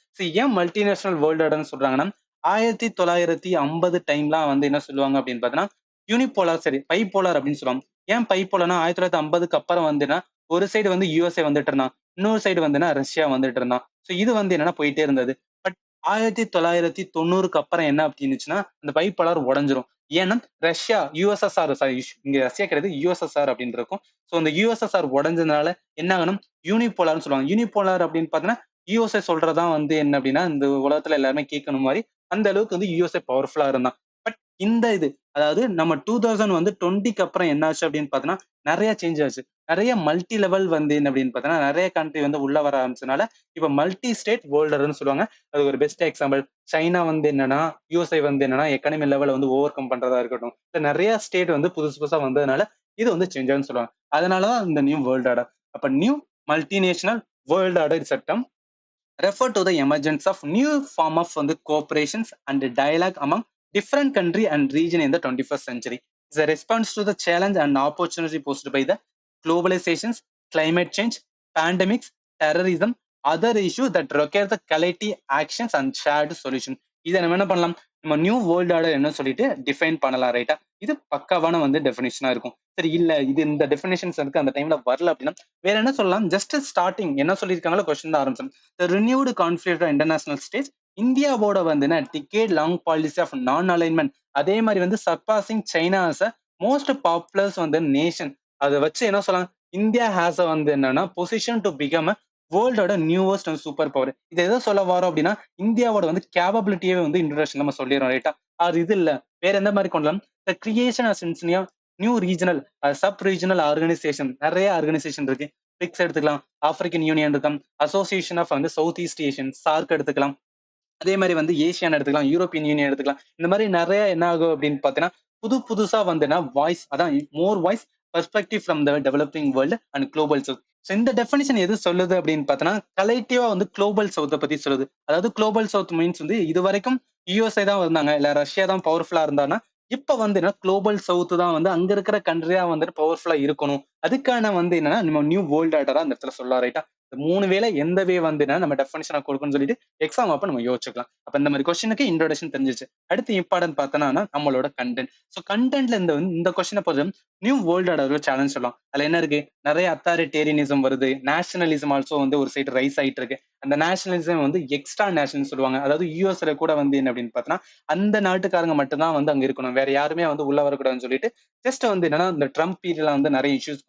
ஏன் மல்டிநேஷனல் வேர்ல்ட் ஆர்டர்ன்னு சொல்றாங்கன்னா, 1950 டைம்லாம் வந்து என்ன சொல்லுவாங்க அப்படின்னு பார்த்தீங்கன்னா, யூனிபோலார் சரி பைபோலார் அப்படின்னு சொல்லுவாங்க. ஏன் பைபோலார்னா 1950க்கு அப்புறம் வந்துன்னா, ஒரு சைடு வந்து யுஎஸ்ஏ வந்துட்டு இருந்தான். இன்னொரு சைடு வந்துன்னா ரஷ்யா வந்துட்டு இருந்தான். சோ இது வந்து என்னன்னா போயிட்டே இருந்தது. பட் 1990க்கு அப்புறம் என்ன அப்படின்னுச்சுன்னா, அந்த பைபோலார் உடைஞ்சிரும். ஏன்னா ரஷ்யா, யுஎஸ்எஸ்ஆர் சாரி இங்க ரஷ்யா கிடையாது யுஎஸ்எஸ்ஆர் அப்படின்னு இருக்கும். சோ அந்த யுஎஸ்எஸ்ஆர் உடைஞ்சதுனால என்ன ஆகணும் யூனிபோலார்னு சொல்லுவாங்க. யூனிபோலார் அப்படின்னு பார்த்தீங்கன்னா, யுஎஸ்ஏ சொல்றதுதான் வந்து என்ன அப்படின்னா, இந்த உலகத்துல எல்லாருமே கேட்கணும் மாரி, அந்த அளவுக்கு வந்து யுஎஸ்ஏ பவர்ஃபுல்லா இருந்தான். பட் இந்த இது, அதாவது நம்ம 2000 வந்து 20க்கு அப்புறம் என்ன ஆச்சு அப்படின்னு பார்த்தீங்கன்னா, நெறைய சேஞ்ச் ஆச்சு. நெறைய மல்டி லெவல் வந்து என்ன அப்படின்னு பார்த்தீங்கன்னா, நெறைய கண்ட்ரி வந்து உள்ள வர ஆரம்பிச்சதுனால, இப்ப மல்டி ஸ்டேட் வேர்ல்டர்ன்னு சொல்லுவாங்க. அது ஒரு பெஸ்ட் எக்ஸாம்பிள். சைனா வந்து என்னன்னா, யுஎஸ்ஏ வந்து என்னன்னா, எக்கானமி லெவல வந்து ஓவர் கம் பண்றதா இருக்கட்டும். இல்ல நெறைய ஸ்டேட் வந்து புதுசு புதுசா வந்ததுனால, இது வந்து சேஞ்ச் ஆகும்ன்னு சொல்லுவாங்க. அதனால தான் இந்த நியூ வேர்ல்ட் ஆர்டர். அப்ப new multinational world order is a term refer to the emergence of new form of the cooperations and dialogue among different country and region in the 21st century. It's a response to the challenge and opportunity posed by the globalizations, climate change, pandemics, terrorism, other issues that require the collective actions and shared solution. இதை நம்ம என்ன பண்ணலாம் நம்ம new world order என்ன சொல்லிட்டு define பண்ணலாம் ரைட்டா இது பக்காவான வந்து டெஃபினேஷனா இருக்கும் சரி இல்ல இது இந்த டெஃபினேஷன்ஸ் இருக்கு அந்த டைம்ல வரல அப்படின்னா வேற என்ன சொல்லலாம் ஜஸ்ட் ஸ்டார்டிங் என்ன சொல்லியிருக்காங்களோ கொஸ்டின் தான் ஆரம்பிச்சோம் The renewed conflict on international stage இந்தியாவோட வந்து decade long policy of non alignment அதே மாதிரி வந்து surpassing China as a most populous வந்து நேஷன் அதை வச்சு என்ன சொல்லலாம் இந்தியா ஹேஸ் வந்து என்னன்னா பொசிஷன் டு பிகம் அ வேர்ல்டோட நியூவஸ்ட் அண்ட் சூப்பர் பவர் இது எதை சொல்ல வரோம் அப்படின்னா இந்தியாவோட வந்து கேபபிலிட்டியே வந்து இன்ட்ரோடக்ஷன் நம்ம சொல்லிடுறோம் ரைட்டா அது இது இல்ல வேற எந்த மாதிரி கொள்ளலாம் the creation of new regional sub regional organisation நிறைய ஆர்கனைசேஷன் இருக்கு பிக்ஸ் எடுத்துக்கலாம் ஆப்பிரிக்கன் யூனியன் இருக்கும் அசோசியேஷன் ஆஃப் வந்து சவுத் ஈஸ்ட் ஏஷியன் சார்க் எடுத்துக்கலாம் அதே மாதிரி வந்து ஏசியான் எடுத்துக்கலாம் யூரோப்பியன் யூனியன் எடுத்துக்கலாம் இந்த மாதிரி நிறைய என்ன ஆகும் அப்படின்னு பாத்தீங்கன்னா புதுசா வந்துன்னா வாய்ஸ் அதான் more voice perspective from the developing world and global south so இந்த டெஃபினிஷன் எது சொல்லுது அப்படின்னு பார்த்தோன்னா கலெக்டிவா வந்து குளோபல் சவுத்தை பத்தி சொல்லுது அதாவது குளோபல் சவுத் மீன்ஸ் வந்து இது வரைக்கும் யூஎஸ்ஏ தான் இருந்தாங்க இல்ல ரஷ்யா தான் பவர்ஃபுல்லா இருந்தாங்கன்னா இப்ப வந்து என்ன குளோபல் சவுத் தான் வந்து அங்க இருக்கிற கண்ட்ரியா வந்துட்டு பவர்ஃபுல்லா இருக்கணும் அதுக்கான வந்து என்னன்னா நம்ம நியூ வேர்ல்ட் ஆர்டரா அந்த இடத்துல சொல்லலாம் ரைட்டா மூணு வேலை எந்த வே வந்து நம்ம டெஃபினிஷனா கொடுக்கணும்னு சொல்லிட்டு எக்ஸாம் அப்ப நம்ம யோசிச்சுக்கலாம் அப்ப இந்த மாதிரி கொஸ்டினுக்கு இன்ட்ரோடக்ஷன் தெரிஞ்சிச்சு அடுத்து இம்பார்ட்டன்ட் பார்த்தோம்னா நம்மளோட கண்டென்ட் ஸோ கண்டென்ட்ல இந்த கொஸ்டினை பொறுத்த நியூ வேர்ல்ட் ஆர்டர் சேலஞ்ச் சொல்லலாம் அதுல என்ன இருக்கு நிறைய அத்தாரிட்டேரியனிசம் வருது நேஷனலிசம் ஆல்சோ வந்து ஒரு சைடு ரைஸ் ஆயிட்டு இருக்கு அந்த நேஷனலிசம் வந்து எக்ஸ்ட்ரா நேஷனல் சொல்லுவாங்க அதாவது யூஎஸ்ல கூட வந்து என்ன அப்படின்னு பார்த்தோன்னா அந்த நாட்டுக்காரங்க மட்டும்தான் வந்து அங்க இருக்கணும் வேற யாருமே வந்து உள்ள வரக்கூடாதுன்னு சொல்லிட்டு ஜஸ்ட் வந்து என்னன்னா இந்த ட்ரம்ப் பீரியட்ல வந்து நிறைய இஷ்யூஸ்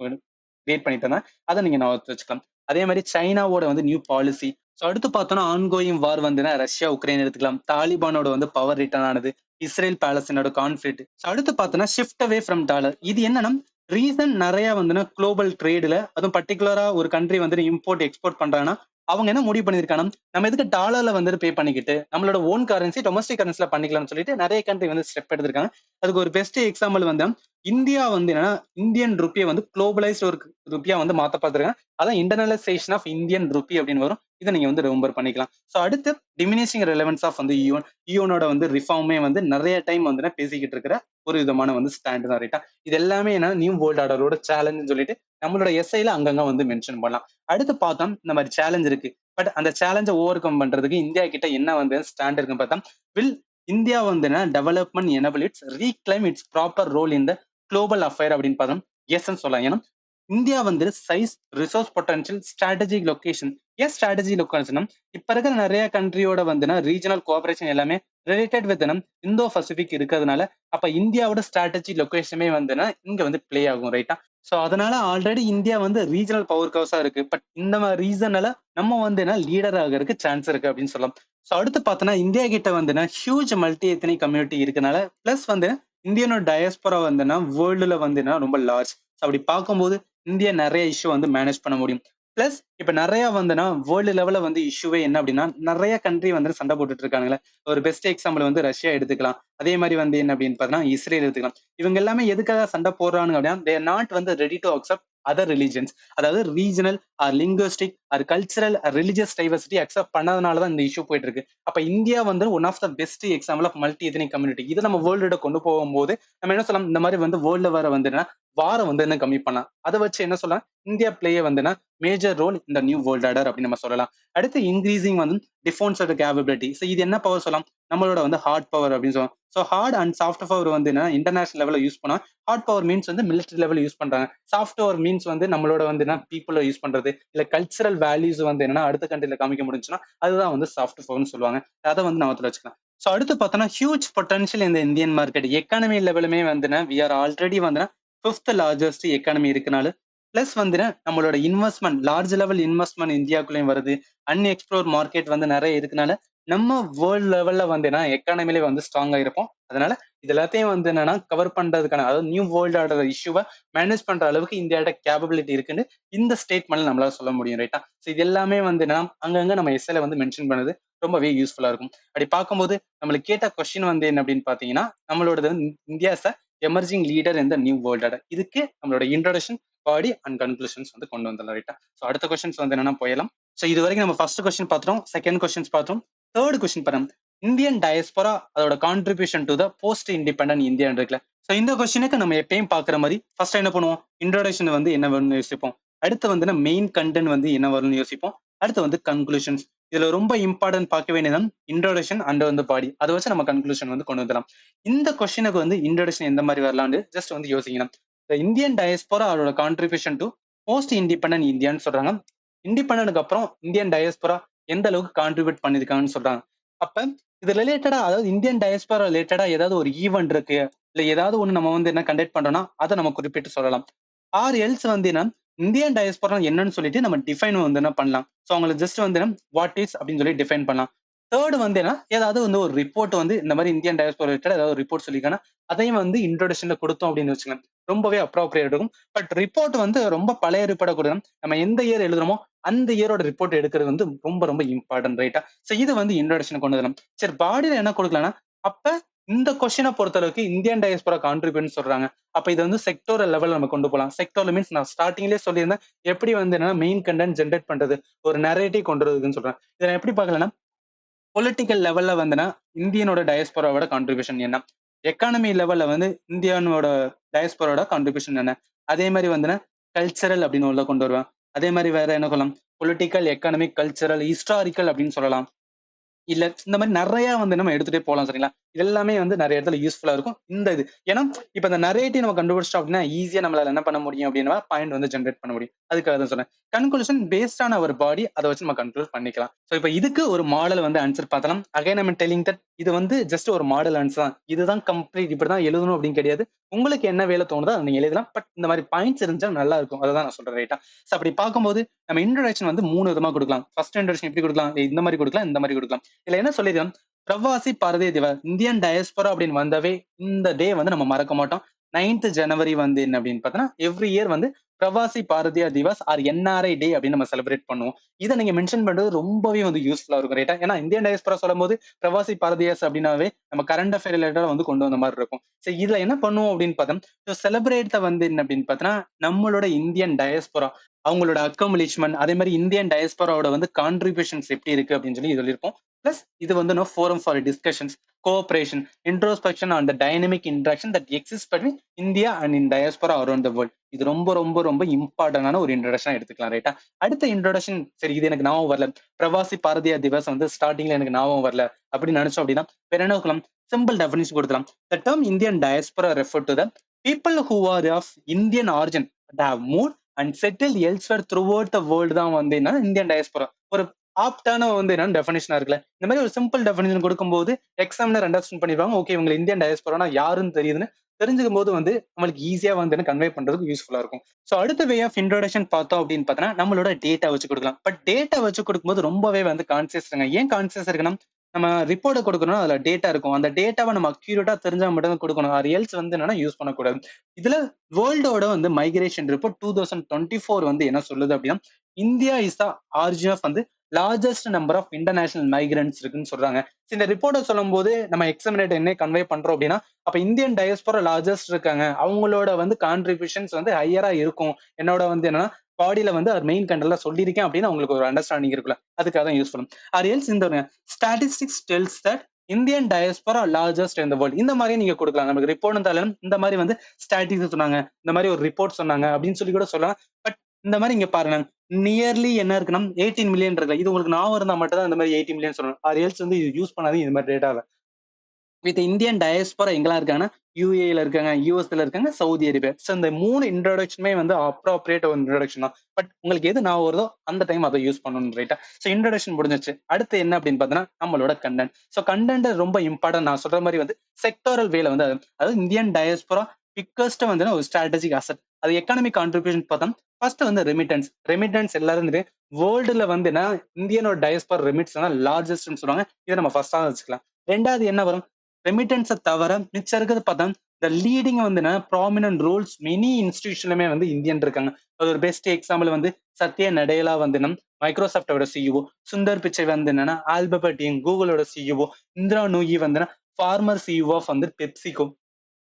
கிரியேட் பண்ணிட்டு இருந்தா அதை நீங்க நான் வச்சுக்கலாம் அதே மாதிரி சைனாவோட வந்து நியூ பாலிசி ஸோ அடுத்து பார்த்தோம்னா ஆன்கோயிங் வார் வந்துன்னா ரஷ்யா உக்ரைன் எடுத்துக்கலாம் தாலிபானோட வந்து பவர் ரிட்டர்ன் ஆனது இஸ்ரேல் பாலஸ்தீனோட கான்ஃபிளிக்ட் ஸோ அடுத்து பார்த்தோம்னா ஷிஃப்ட் அவே ஃப்ரம் டாலர் இது என்னன்னா ரீசன் நிறைய வந்துன்னா குளோபல் ட்ரேடுல அதுவும் பர்டிகுலரா ஒரு கண்ட்ரி வந்து இம்போர்ட் எக்ஸ்போர்ட் பண்றாங்கன்னா அவங்க என்ன முடிவு பண்ணிருக்காங்க நம்ம எதுக்கு டாலர்ல வந்து பே பண்ணிக்கிட்டு நம்மளோட ஓன் கரன்சி டொமஸ்டிக் கரன்சில பண்ணிக்கலாம்னு சொல்லிட்டு நிறைய கண்ட்ரி வந்து ஸ்டெப் எடுத்திருக்காங்க அதுக்கு ஒரு பெஸ்ட் எக்ஸாம்பிள் வந்து இந்தியா வந்து என்னன்னா இந்தியன் ருப்பியை வந்து குளோபலைஸ்ட் ஒரு ருப்பியா வந்து மாத்த பார்த்திருக்காங்க அதான் இன்டர்னலைசேஷன் ஆஃப் இந்தியன் ருப்பி அப்படின்னு வரும் இதை நீங்க வந்து ரொம்ப பண்ணிக்கலாம் ஸோ அடுத்து டிமினிஷிங் ரெலவன்ஸ் ஆஃப் வந்து யூனோட வந்து ரிஃபார்மே வந்து நிறைய டைம் வந்து பேசிக்கிட்டு இருக்கிற ஒரு விதமான வந்து ஸ்டாண்ட் தான் ரைட்டா இது எல்லாமே என்ன நியூ வேர்ல்ட் ஆர்டரோட சேலஞ்சுன்னு சொல்லிட்டு நம்மளோட எஸ்ஐல அங்கங்க வந்து மென்ஷன் பண்ணலாம் அடுத்து பார்த்தோம் இந்த மாதிரி சேலஞ்ச் இருக்கு பட் அந்த சேலஞ்சை ஓவர் கம் பண்றதுக்கு இந்தியா கிட்ட என்ன வந்து ஸ்டாண்ட் இருக்குன்னு பார்த்தா வில் இந்தியா வந்து development enable its reclaim its proper role இந்த குளோபல் அஃபேர் அப்படின்னு பார்த்தோம் எஸ்ன்னு சொல்லலாம் ஏன்னா இந்தியா வந்து size resource potential strategic location ஏன் ஸ்ட்ராட்டஜி லொகேஷன் இப்ப இருக்கிற நிறைய கண்ட்ரியோட வந்துன்னா ரீஜனல் கோஆபரேஷன் எல்லாமே ரிலேட்டட் வித் இந்தோ பசிபிக் இருக்கிறதுனால அப்ப இந்தியாவோட ஸ்ட்ராட்டஜி லொகேஷனே வந்துன்னா இங்க வந்து பிளே ஆகும் ரைட்டா சோ அதனால ஆல்ரெடி இந்தியா வந்து ரீஜனல் பவர் கவர்ஸா இருக்கு பட் இந்த மாதிரி ரீசனால நம்ம வந்து லீடர் ஆகிறதுக்கு சான்ஸ் இருக்கு அப்படின்னு சொல்லலாம் சோ அடுத்து பார்த்தோன்னா இந்தியா கிட்ட வந்துன்னா ஹியூஜ் மல்டி எத்தனை கம்யூனிட்டி இருக்கனால பிளஸ் வந்து இந்தியனோட டயஸ்பரா வந்துன்னா வேர்ல்டுல வந்துன்னா ரொம்ப லார்ஜ் அப்படி பார்க்கும்போது இந்தியா நிறைய இஷ்யூ வந்து மேனேஜ் பண்ண முடியும். பிளஸ் இப்ப நிறைய வந்துன்னா வேர்ல்டு லெவல்ல வந்து இஷ்யூவே என்ன அப்படின்னா நிறைய கண்ட்ரி வந்து சண்டை போட்டுட்டு இருக்காங்களே. ஒரு பெஸ்ட் எக்ஸாம்பிள் வந்து ரஷ்யா எடுத்துக்கலாம். அதே மாதிரி வந்து என்ன அப்படின்னு பார்த்தீங்கன்னா இஸ்ரேல் எடுத்துக்கலாம். இவங்க எல்லாமே எதுக்காக சண்டை போடுறாங்க அப்படின்னா தேர் நாட் வந்து ready to accept other religions. அதாவது regional or linguistic or cultural religious diversity accept பண்ணாதனால தான் இந்த இஷ்யூ போயிட்டு இருக்கு. அப்ப இந்தியா வந்து one of the best example of multi ethnic community. இதை நம்ம வேர்ல்டு கொண்டு போகும்போது நம்ம என்ன சொல்லலாம், இந்த மாதிரி வந்து வேர்ல்டு வர வந்துன்னா வாரம் வந்து என்ன கம்மி பண்ணலாம். அதை வச்சு என்ன சொல்லலாம், இந்தியா பிளேய வந்துன்னா மேஜர் ரோல் இந்த நியூ வேர்ல்ட் ஆர்டர் அப்படின்னு நம்ம சொல்லலாம். அடுத்து இன்க்ரீசிங் வந்து டிஃபென்ஸ் கேபபிலிட்டி. ஸோ இது என்ன பவர் சொல்லலாம், நம்மளோட வந்து ஹார்ட் பவர் அப்படின்னு சொல்லலாம். So hard and soft power வந்து என்ன இன்டர்நேஷனல் லெவலில் யூஸ் பண்ணா, ஹார்ட் பவர் மீன்ஸ் வந்து மிலிட்டரி லெவல் யூஸ் பண்றாங்க. சாஃப்ட் பவர் மீன்ஸ் வந்து நம்மளோட வந்து என்ன பீப்புளை யூஸ் பண்றது, இல்ல கல்ச்சரல் வேல்யூஸ் வந்து என்னன்னா அடுத்த கண்ட்ரில காமிக்க முடிஞ்சுன்னா அதுதான் வந்து சாஃப்ட் பவர்னு சொல்லுவாங்க. அதை வந்து நம்ம வச்சுக்கலாம். ஸோ அடுத்து பார்த்தோம்னா ஹியூஜ் பொட்டன்ஷியல் இந்த இந்தியன் மார்க்கெட் எக்கானமி லெவலுமே வந்துன்னா வி ஆர் ஆல்ரெடி வந்துன்னா ஃபிஃப்த் லார்ஜஸ்ட் எக்கானமி இருக்கனால, பிளஸ் வந்துன்னா நம்மளோட இன்வெஸ்ட்மெண்ட் லார்ஜ் லெவல் இன்வெஸ்ட்மெண்ட் இந்தியாக்குள்ளேயும் வருது. அன்எக்ஸ்ப்ளோர் மார்க்கெட் வந்து நிறைய இருக்கனால நம்ம வேர்ல்டு லெவல்ல வந்துன்னா எக்கானமிலே வந்து ஸ்ட்ராங்கா இருப்போம். அதனால இது எல்லாத்தையும் வந்து என்னன்னா கவர் பண்றதுக்கான, அதாவது நியூ வேர்ல்டு ஆர்டர் இஷ்யூவை மேனேஜ் பண்ற அளவுக்கு இந்தியாவோட கேபபிலிட்டி இருக்குன்னு இந்த ஸ்டேட்மெண்ட்ல நம்மளால சொல்ல முடியும். ரைட்டா? ஸோ இது எல்லாமே வந்து என்னன்னா அங்கங்க நம்ம எஸ்ஏல வந்து மென்ஷன் பண்ணது ரொம்பவே யூஸ்ஃபுல்லா இருக்கும். அப்படி பார்க்கும்போது நம்மளுக்கு கேட்ட கொஸ்டின் வந்து என்ன அப்படின்னு பாத்தீங்கன்னா, நம்மளோட இந்தியாஸ் எமர்ஜிங் லீடர் இந்த நியூ வேர்ல்ட் ஆர்டர். இதுக்கு நம்மளோட இன்ட்ரோடக்ஷன், பாடி அண்ட் கன்க்ளூஷன்ஸ் வந்து கொண்டு வந்துடலாம். ரைட்டா? ஸோ அடுத்த கொஸ்டின்ஸ் வந்து என்னன்னா போயிடலாம். ஸோ இது வரைக்கும் நம்ம ஃபர்ஸ்ட் கொஸ்டின் பார்த்தோம், செகண்ட் கொஸ்டின்ஸ் பார்த்தோம், தேர்ட் கொஸ்டின் பாருங்க. இந்தியன் டயஸ்போரா அதோட contribution to the post independent India இருக்குல்ல. ஸோ இந்த கொஸ்டினுக்கு நம்ம எப்பயும் பாக்குற மாதிரி ஃபர்ஸ்ட் என்ன பண்ணுவோம், இன்ட்ரோடக்ஷன் வந்து என்ன வரும்னு யோசிப்போம். அடுத்து வந்து மெயின் கண்டென்ட் வந்து என்ன வரும்னு யோசிப்போம். அடுத்து வந்து கன்க்ளூஷன்ஸ். இதுல ரொம்ப இம்பார்ட்டன்ட் பார்க்க வேண்டியது இன்ட்ரோடக்ஷன் அண்ட் வந்து பாடி. அதை வச்சு நம்ம கன்க்ளூஷன் வந்து கொண்டு வந்துடலாம். இந்த கொஸ்டினுக்கு வந்து இன்ட்ரோடக்ஷன் எந்த மாதிரி வரலாம்னு ஜஸ்ட் வந்து யோசிக்கணும். இந்தியன் டயஸ்போரா அதோட கான்ட்ரிபியூஷன் டு போஸ்ட் இண்டிபெண்டன்ட் இந்தியான்னு சொல்றாங்க. இண்டிபெண்டனுக்கு அப்புறம் இந்தியன் டயஸ்போரா எந்த அளவுக்கு கான்ட்ரிபியூட் பண்ணிருக்காங்கன்னு சொல்றாங்க. அப்ப இது ரிலேட்டடா, அதாவது இந்தியன் டயஸ்போரா ரிலேட்டடா ஏதாவது ஒரு ஈவெண்ட் இருக்கு, இல்ல ஏதாவது ஒண்ணு நம்ம வந்து என்ன கண்டக்ட் பண்றோம்னா அதை நம்ம குறிப்பிட்டு சொல்லலாம். ஆர் எல்ஸ் வந்து என்ன இந்தியன் டயஸ்போரா என்னன்னு சொல்லிட்டு நம்ம டிஃபைன் வந்து என்ன பண்ணலாம். ஸோ அவங்களுக்கு ஜஸ்ட் வந்து வாட் இஸ் அப்படின்னு சொல்லி டிஃபைன் பண்ணலாம். தேர்ட் வந்து என்ன, ஏதாவது வந்து ஒரு ரிப்போர்ட் வந்து இந்த மாதிரி இந்தியன் டயஸ்போரா ரிலேட்டட் ஏதாவது ரிப்போர்ட் சொல்லிக்கான அதையும் வந்து இன்ட்ரோடக்ஷன்ல கொடுத்தோம் அப்படின்னு வச்சுக்கோங்க, ரொம்பவே அப்ரோப்ரியேட் இருக்கும். பட் ரிப்போர்ட் வந்து ரொம்ப பழைய ரிப்போர்ட்டை கொடுக்கணும். நம்ம எந்த இயர் எழுதுறோமோ அந்த இயரோட ரிப்போர்ட் எடுக்கிறது வந்து ரொம்ப ரொம்ப இம்பார்ட்டன்ட். ரைட்டா? ஸோ இது வந்து இன்ட்ரோடக்ஷன் கொண்டு வரலாம். சரி, பாடியில என்ன கொடுக்கலாம்னா, அப்ப இந்த கொஸ்டினை பொறுத்த அளவுக்கு இந்தியன் டயஸ்போரா கான்ட்ரிபியூட் சொல்றாங்க. அப்ப இது வந்து செக்டோரல் லெவல் நம்ம கொண்டு போகலாம். செக்டோரல் மீன்ஸ் நான் ஸ்டார்டிங்லேயே சொல்லியிருந்தேன் எப்படி வந்து என்னன்னா மெயின் கண்டென்ட் ஜென்ரேட் பண்றது, ஒரு நரேட்டிவ் கொண்டு வரதுன்னு சொல்றேன். இதை நான் எப்படி பார்க்கலன்னா, பொலிட்டிக்கல் லெவல்ல வந்துன்னா இந்தியனோட டயஸ்போராவோட கான்ட்ரிபியூஷன் என்ன, எக்கானமி லெவல்ல வந்து இந்தியானோட டயஸ்போரோட கான்ட்ரிபியூஷன் என்ன, அதே மாதிரி வந்துன்னா கல்ச்சரல் அப்படின்னு உள்ள கொண்டு வருவேன். அதே மாதிரி வேற என்ன சொல்லலாம், பொலிட்டிக்கல், எக்கானமிக், கல்ச்சரல், ஹிஸ்டாரிக்கல் அப்படின்னு சொல்லலாம். இல்ல இந்த மாதிரி நிறைய வந்து நம்ம எடுத்துட்டே போலாம். சரிங்களா? இது எல்லாமே வந்து நிறைய இடத்துல யூஸ்ஃபுல்லா இருக்கும். இந்த இது ஏன்னா இப்ப இந்த நரேட்டிவ் நம்ம கண்டுபிடிச்சிட்டோம் அப்படின்னா ஈஸியா நம்மளால என்ன பண்ண முடியும் அப்படின்னா பாயிண்ட் வந்து ஜென்ரேட் பண்ண முடியும். அதுக்காக தான் சொன்னேன். கன்க்ளூஷன் பேஸ்ட் ஆன் அவர் பாடி, அதை வச்சு நம்ம கன்க்ளூட் பண்ணிக்கலாம். ஸோ இப்ப இதுக்கு ஒரு மாடல் வந்து ஆன்சர் பார்த்தலாம். அகைன் நம்ம டெல்லிங் தட் இது வந்து ஜஸ்ட் ஒரு மாடல் ஆன்சர் தான். இதுதான் கம்ப்ளீட் இப்படிதான் எழுதணும் அப்படின்னு கிடையாது. உங்களுக்கு என்ன வேலை தோணுதோ அதை நீங்க எழுதலாம். பட் இந்த மாதிரி பாயிண்ட்ஸ் இருந்தா நல்லா இருக்கும். அதை தான் நான் சொல்றேன். ரைட்டா? ஸோ அப்படி பார்க்கும்போது நம்ம இன்ட்ரோடக்ஷன் வந்து 3 விதமா கொடுக்கலாம். ஃபர்ஸ்ட் இன்ட்ரோடக்ஷன் எப்படி கொடுக்கலாம், இந்த மாதிரி கொடுக்கலாம், இந்த மாதிரி கொடுக்கலாம். இதுல என்ன சொல்லிருக்கோம், பிரவாசி பாரதிய திவஸ் இந்தியன் டயஸ்போரா அப்படின்னு வந்தவே இந்த டே வந்து நம்ம மறக்க மாட்டோம். 9th ஜனவரி வந்து என்ன அப்படின்னு பார்த்தோன்னா எவ்ரி இயர் வந்து பிரவாசி பாரதிய திவஸ் ஆர் என்ஆர்ஐ டே அப்படின்னு நம்ம செலிப்ரேட் பண்ணுவோம். இதை நீங்க மென்ஷன் பண்றது ரொம்பவே வந்து யூஸ்ஃபுல்லா இருக்கும். ரைட்டா? ஏன்னா இந்தியன் டயஸ்போரா சொல்லும் போது பிரவாசி பாரதியஸ் அப்படின்னாவே நம்ம கரண்ட் அஃபேர் ரிலேட்டடா வந்து கொண்டு வந்த மாதிரி இருக்கும். ஸோ இதுல என்ன பண்ணுவோம் அப்படின்னு பார்த்தோம், செலிப்ரேட் வந்து என்ன அப்படின்னு பார்த்தோன்னா நம்மளோட இந்தியன் டயஸ்போரா அவங்களோட அக்கமுலேஷ்மெண்ட், அதே மாதிரி இந்தியன் டயஸ்போராவோட வந்து கான்ட்ரிபியூஷன்ஸ் எப்படி இருக்கு அப்படின்னு சொல்லி சொல்லியிருப்போம். பிளஸ் இது வந்து forum for discussions, cooperation, introspection and dynamic interaction that exist between India and in diaspora around the world. இது ரொம்ப ரொம்ப ரொம்ப இம்பார்ட்டன்டான ஒரு இன்ட்ரோடக்ஷன் எடுத்துக்கலாம். ரைட்டா? அடுத்த இன்ட்ரோடக்ஷன், சரி இது எனக்கு ஞாபகம் வரல, பிரவாசி பாரதிய திவஸ் வந்து ஸ்டார்டிங்ல எனக்கு ஞாபகம் வரல அப்படின்னு நினைச்சோம் அப்படின்னா வேற என்ன இருக்கலாம், சிம்பிள் டெஃபினிஷன் கொடுக்கலாம். The term Indian diaspora refer to the people who are of Indian origin that have moved and settled elsewhere throughout the world தான் வந்து என்ன இந்தியன் டயஸ்போரா. ஒரு ஆப்டான வந்து என்னன்னு டெஃபினிஷனா இருக்குல்ல. இந்த மாதிரி ஒரு சிம்பிள் டெஃபினிஷன் கொடுக்கும்போது எக்ஸாமினர் அண்டர்ஸ்டாண்ட் பண்ணிடுவாங்க. ஓகே, இவங்க இந்தியன் டயஸ்போரானா யாருன்னு தெரியுதுன்னு தெரிஞ்சுக்கும் போது வந்து நம்மளுக்கு ஈஸியா வந்து கன்வே பண்றதுக்கு யூஸ்ஃபுல்லா இருக்கும். ஸோ அடுத்த வே ஆஃப் இன்ட்ரோடக்ஷன் பார்த்தோம் அப்படின்னு பார்த்தோன்னா நம்மளோட டேட்டா வச்சு கொடுக்கலாம். பட் டேட்டா வச்சு கொடுக்கும்போது ரொம்பவே வந்து கான்சியஸ் இருங்க. ஏன் கான்சியஸ் இருக்குன்னா நம்ம ரிப்போர்ட் கொடுக்கணும், அதுல டேட்டா இருக்கும். அந்த டேட்டாவை நம்ம அக்யூரேட்டா தெரிஞ்சா மட்டும் தான் கொடுக்கணும். ஆர் எல்ஸ் வந்து என்னன்னா யூஸ் பண்ணக்கூடாது. இதுல வேர்ல்டோட வந்து மைக்ரேஷன் ரிப்போர்ட் 2024 வந்து என்ன சொல்லுது அப்படின்னா, India is the origin of வந்து largest number of international migrants இருக்குன்னு சொல்றாங்க. இந்த ரிப்போர்ட்டை சொல்லும்போது நம்ம எக்ஸாமினேட்டர் என்ன கன்வே பண்றோம் அப்படின்னா, அப்ப இந்தியன் டயஸ்போரா லார்ஜஸ்ட் இருக்காங்க. அவங்களோட வந்து கான்ட்ரிபியூஷன்ஸ் வந்து ஹையரா இருக்கும். என்னோட வந்து என்னன்னா பாடியில வந்து மெயின் கண்டென்ட்ல சொல்லியிருக்கேன் அப்படின்னு உங்களுக்கு ஒரு அண்டர்ஸ்டாண்டிங் இருக்குல்ல. அதுக்காக தான் யூஸ் பண்ணும். ஆர் எல்ஸ் இந்த statistics டெல்ஸ் that Indian diaspora largest in the world. இந்த மாதிரி நீங்க கொடுக்கலாம். நமக்கு ரிப்போர்ட் தாலும் இந்த மாதிரி வந்து ஸ்டாட்டிஸ்டிக்ஸ் சொன்னாங்க. இந்த மாதிரி ஒரு ரிப்போர்ட் சொன்னாங்க அப்படின்னு சொல்லி கூட சொல்லலாம். பட் இந்த மாதிரி இங்க பாருங்க. நியர்லி என்ன இருக்குன்னா 18 மில்லியன் இருக்கு. இது உங்களுக்கு ஞாபகம் இருந்தா மட்டும் தான் இந்த மாதிரி 80 மில்லியன் சொல்லணும். ஆர் எல்ஸ் வந்து இது யூஸ் பண்ணாதீங்க இந்த மாதிரி டேட்டாவை. வித் இந்தியன் டயஸ்போரா எங்கெல்லாம் இருக்காங்கன்னா யூஏல இருக்காங்க, யூஎஸ்ல இருக்காங்க, சவுதி அரேபியா. ஸோ இந்த 3 இன்ட்ரோடக்ஷனுமே வந்து அப்ரோப்ரியேட் ஒரு இன்ட்ரோடக்ஷன் தான். பட் உங்களுக்கு எது நான் வருதோ அந்த டைம் அதை யூஸ் பண்ணணும் ரைட்டா. ஸோ இன்ட்ரோடக்ஷன் முடிஞ்சிச்சு. அடுத்து என்ன அப்படின்னு பார்த்தீங்கன்னா நம்மளோட கண்டென்ட். ஸோ கண்டென்ட் ரொம்ப இம்பார்ட்டன்ட். நான் சொல்ற மாதிரி வந்து செக்டோரல் வேல வந்து அதாவது இந்தியன் டயஸ்போரா பிக்கஸ்ட் வந்து ஒரு ஸ்ட்ராட்டஜிக் அசெட். அது எக்கானமிக் கான்ட்ரிபியூஷன் பார்த்தா ஃபர்ஸ்ட் வந்து ரெமிட்டன்ஸ். ரெமிட்டன்ஸ் எல்லாரும் வேர்ல்டுல வந்து என்ன இந்தியனோட டயஸ்போரா ரெமிட்ஸ் லார்ஜஸ்ட்னு சொல்லுவாங்க. இதை நம்ம ஃபர்ஸ்டா வச்சுக்கலாம். ரெண்டாவது என்ன வரும்? ரெமிட்டன்ஸை தவிர மிச்சம் இருக்கிறது பார்த்தா இந்த லீடிங் வந்து ப்ராமினன்ட் ரோல்ஸ் மெனி இன்ஸ்டிடியூஷன்லுமே வந்து இந்தியன் இருக்காங்க. அது ஒரு பெஸ்ட் எக்ஸாம்பிள் வந்து சத்யா நடேலா வந்து மைக்ரோசாஃப்டோட சிஇஓ, சுந்தர் பிச்சை வந்து என்னன்னா ஆல்பபெட்டிங் கூகுளோட சிஇஓ, இந்திரா நூயி வந்து ஃபார்மர் சிஇஓ ஆஃப் வந்து பெப்சிகோ.